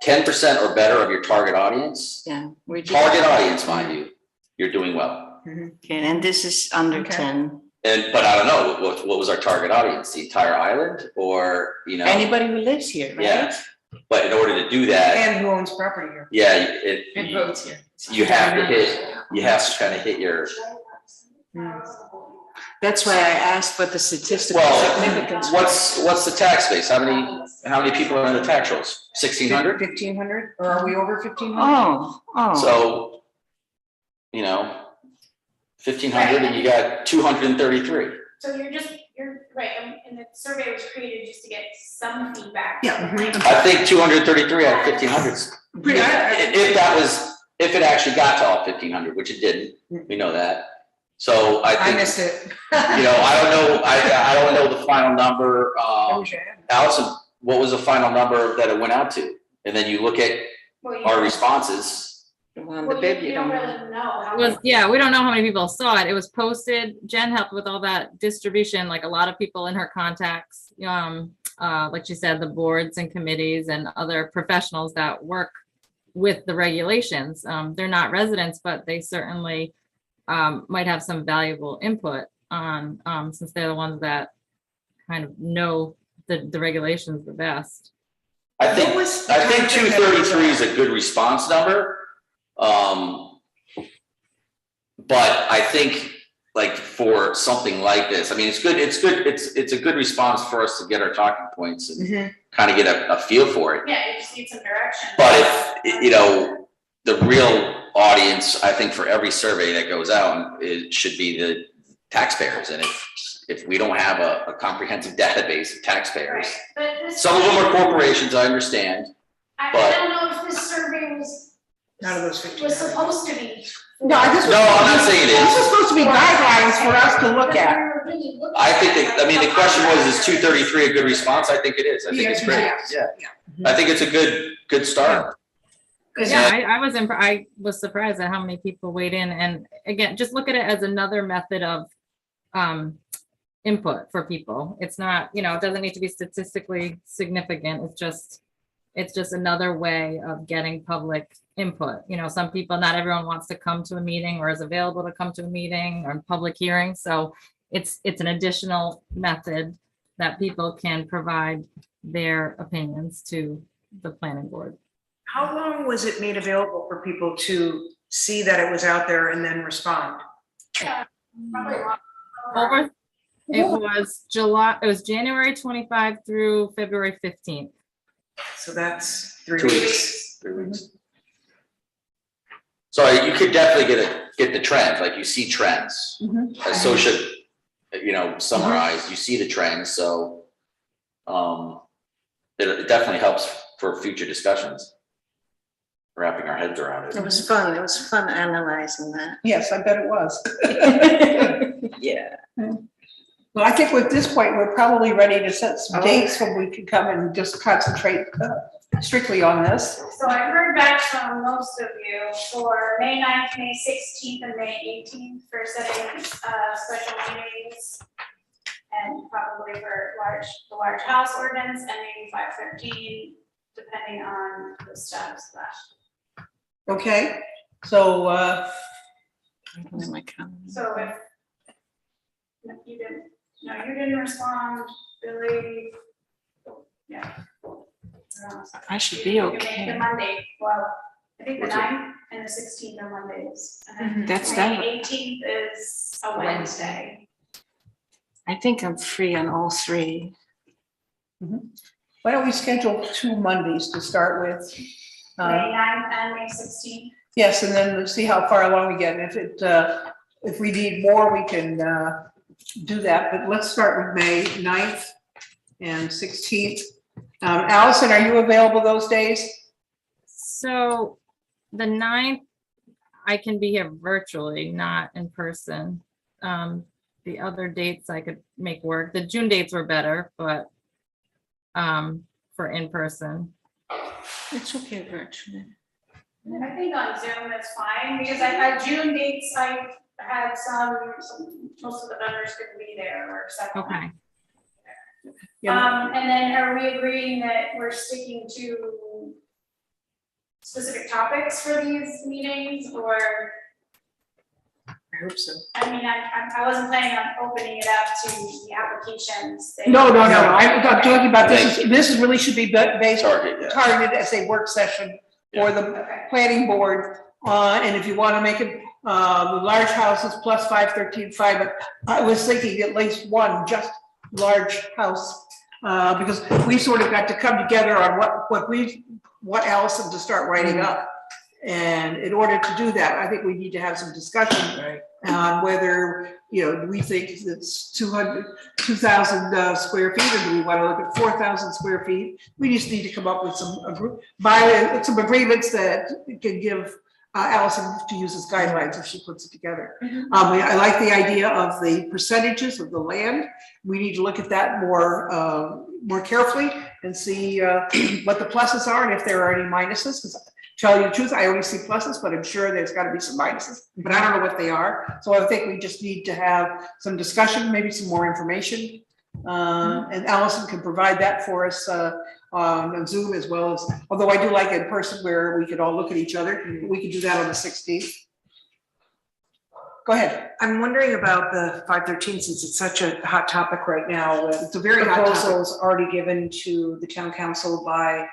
10% or better of your target audience, target audience, mind you, you're doing well. Okay, and this is under 10. But I don't know, what was our target audience? The entire island, or, Anybody who lives here, right? Yeah, but in order to do that. And who owns property here. Yeah, And votes here. you have to kind of hit your. That's why I asked what the statistical Well, significance was. what's the tax base? How many people are in the tax rolls? 1,600? 1,500, or are we over 1,500? Oh. So, 1,500 and you got 233. So you're right, and the survey was created just to get some feedback. Yeah. I think 233 out of 1,500. If it actually got to all 1,500, which it didn't, we know that. So I think. I missed it. I don't know, I don't know the final number. Allison, what was the final number that it went out to? And then you look at our responses. You don't really know how. We don't know how many people saw it. It was posted. Jen helped with all that distribution, like a lot of people in her contacts. Like she said, the boards and committees and other professionals that work with the regulations. They're not residents, but they certainly might have some valuable input on, since they're the ones that kind of know the regulations the best. I think 233 is a good response number. But I think like for something like this, I mean, it's good. It's a good response for us to get our talking points and kind of get a feel for it. Yeah, you just need some direction. But if, the real audience, I think for every survey that goes out, it should be the taxpayers. And if we don't have a comprehensive database of taxpayers, some of them are corporations, I understand. I don't know if this survey was supposed to be. No, I'm not saying it is. This is supposed to be guidelines for us to look at. I think the question was, is 233 a good response? I think it is. I think it's great. Yeah. I think it's a good start. Yeah, I was surprised at how many people weighed in, and again, just look at it as another method of input for people. It's not, it doesn't need to be statistically significant. It's just another way of getting public input. Some people, not everyone wants to come to a meeting or is available to come to a meeting or public hearing. So it's an additional method that people can provide their opinions to the planning board. How long was it made available for people to see that it was out there and then respond? It was January 25 through February 15th. So that's 3 2 weeks. 3 weeks. So you could definitely get the trends, like you see trends. As so should, summarize, you see the trends. So it definitely helps for future discussions. Wrapping our heads around it. It was fun. It was fun analyzing that. Yes, I bet it was. Yeah. Well, I think at this point, we're probably ready to set some dates when we can come and just concentrate strictly on this. So I heard back from most of you for May 9th, May 16th, and May 18th for setting special meetings. And probably for the large house ordinance and maybe 513, depending on the status of that. Okay, so So if you didn't respond, Billy, yeah. I should be You can make okay. The Monday, well, I think the What's it? 9th and the 16th are Mondays. And then That's May that. 18th is a Wednesday. I think I'm free on all three. Why don't we schedule 2 Mondays to start with? May 9th and May 16th. Yes, and then we'll see how far along we get. If we need more, we can do that, but let's start with May 9th and 16th. Allison, are you available those days? So the 9th, I can be here virtually, not in person. The other dates I could make work. The June dates were better, but for in person. It's okay virtually. I think on Zoom is fine, because I had June dates, I had most of the members couldn't be there or several. Okay. Yeah. And then are we agreeing that we're sticking to specific topics for these meetings, or? I hope so. I mean, I wasn't planning on opening it up to the applications. No, I'm not talking about this really should be based targeted as a work session for the planning board. And if you want to make it the large houses plus 513.5, but I was thinking at least one just large house, because we sort of got to come together on what Allison to start writing up. And in order to do that, I think we need to have some discussion on whether, we think it's 2,000 square feet, or do we want to look at 4,000 square feet? We just need to come up with some agreements that can give Allison to use as guidelines if she puts it together. I like the idea of the percentages of the land. We need to look at that more carefully and see what the pluses are and if there are any minuses. Because tell you the truth, I only see pluses, but I'm sure there's got to be some minuses, but I don't know what they are. So I think we just need to have some discussion, maybe some more information. And Allison can provide that for us on Zoom, as well as, although I do like in person where we could all look at each other. We could do that on the 16th. Go ahead. I'm wondering about the 513, since it's such a hot topic right now, with It's a very hot topic. proposals already given to the town council by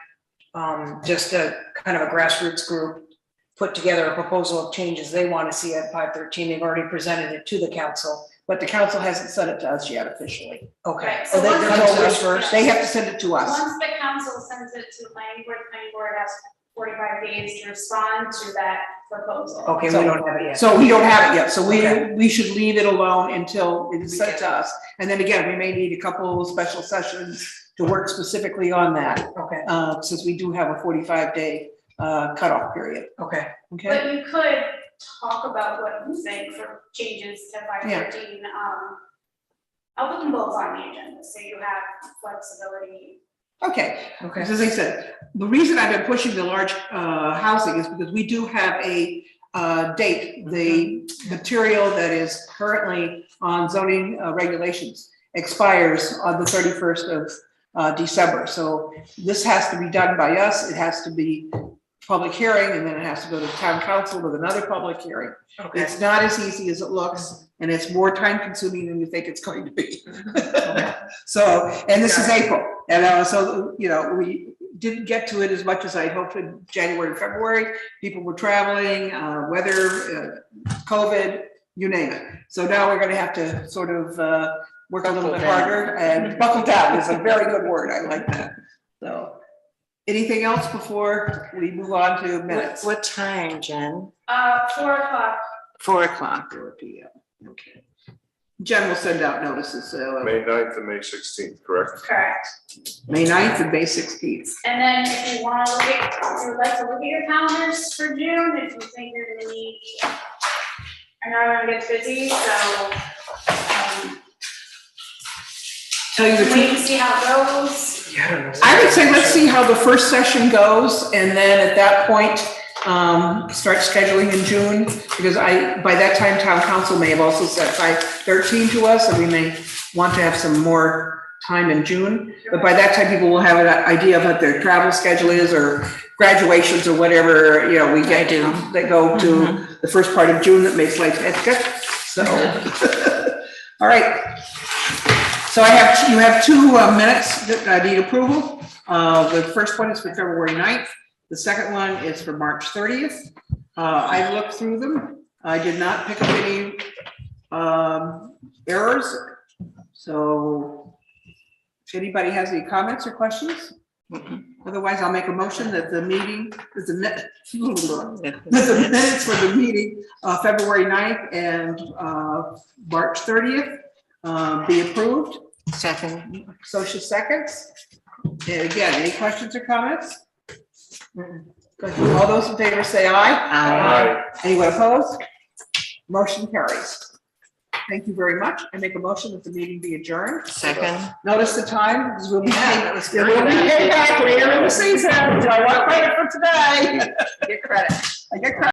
just a kind of a grassroots group, put together a proposal of changes they want to see at 513. They've already presented it to the council. But the council hasn't sent it to us yet officially. Okay. Right, so Oh, once they're the- coming to us first? They have to send it to us. Once the council sends it to the planning board has 45 days to respond to that proposal. Okay, we don't have it yet. So we don't have it yet, so Okay. we should leave it alone until it's sent to us. And then again, we may need a couple of special sessions to work specifically on that, Okay, since we do have a 45-day cutoff period, okay. okay? But you could talk about what you think for changes to 513. I'll put them both on the agenda, so you have flexibility. Okay, Okay. as I said, the reason I've been pushing the large housing is because we do have a date. The material that is currently on zoning regulations expires on the 31st of December. So this has to be done by us. It has to be public hearing, and then it has to go to town council with another public hearing. Okay. It's not as easy as it looks, and it's more time consuming than you think it's going to be. So, and this is April, and so, we didn't get to it as much as I hoped in January and February. People were traveling, weather, COVID, you name it. So now we're gonna have to sort of work a little bit harder, and buckle down is a very good word. I like that. So, anything else before we move on to minutes? What time, Jen? 4 o'clock. 4 o'clock. 4 p.m. Okay. Jen will send out notices, so May 9th and May 16th, correct? Correct. May 9th and May 16th. And then if you want to if you would like to look at your calendars for June, if you think you're gonna need, I know everyone gets busy, so, Tell you the wait truth, and see how it goes. I would say let's see how the first session goes, and then at that point, start scheduling in June, because by that time, town council may have also set 513 to us, and we may want to have some more time in June. But by that time, people will have an idea of what their travel schedule is, or graduations, or whatever, we get to, that go to the first part of June that makes life hectic, so. All right. So you have 2 minutes that I need approval. The first one is for February 9th. The second one is for March 30th. I looked through them. I did not pick up any errors. So if anybody has any comments or questions? Otherwise, I'll make a motion that the meeting, that the minutes for the meeting, February 9th and March 30th be approved. Second. Socia seconds. And again, any questions or comments? All those in favor say aye. Aye. Anyone opposed? Motion carries. Thank you very much. I make a motion that the meeting be adjourned. Second. Notice the time, because we'll be. That was We'll be great. back later in the season. Do I want credit for today? Get credit. I get credit.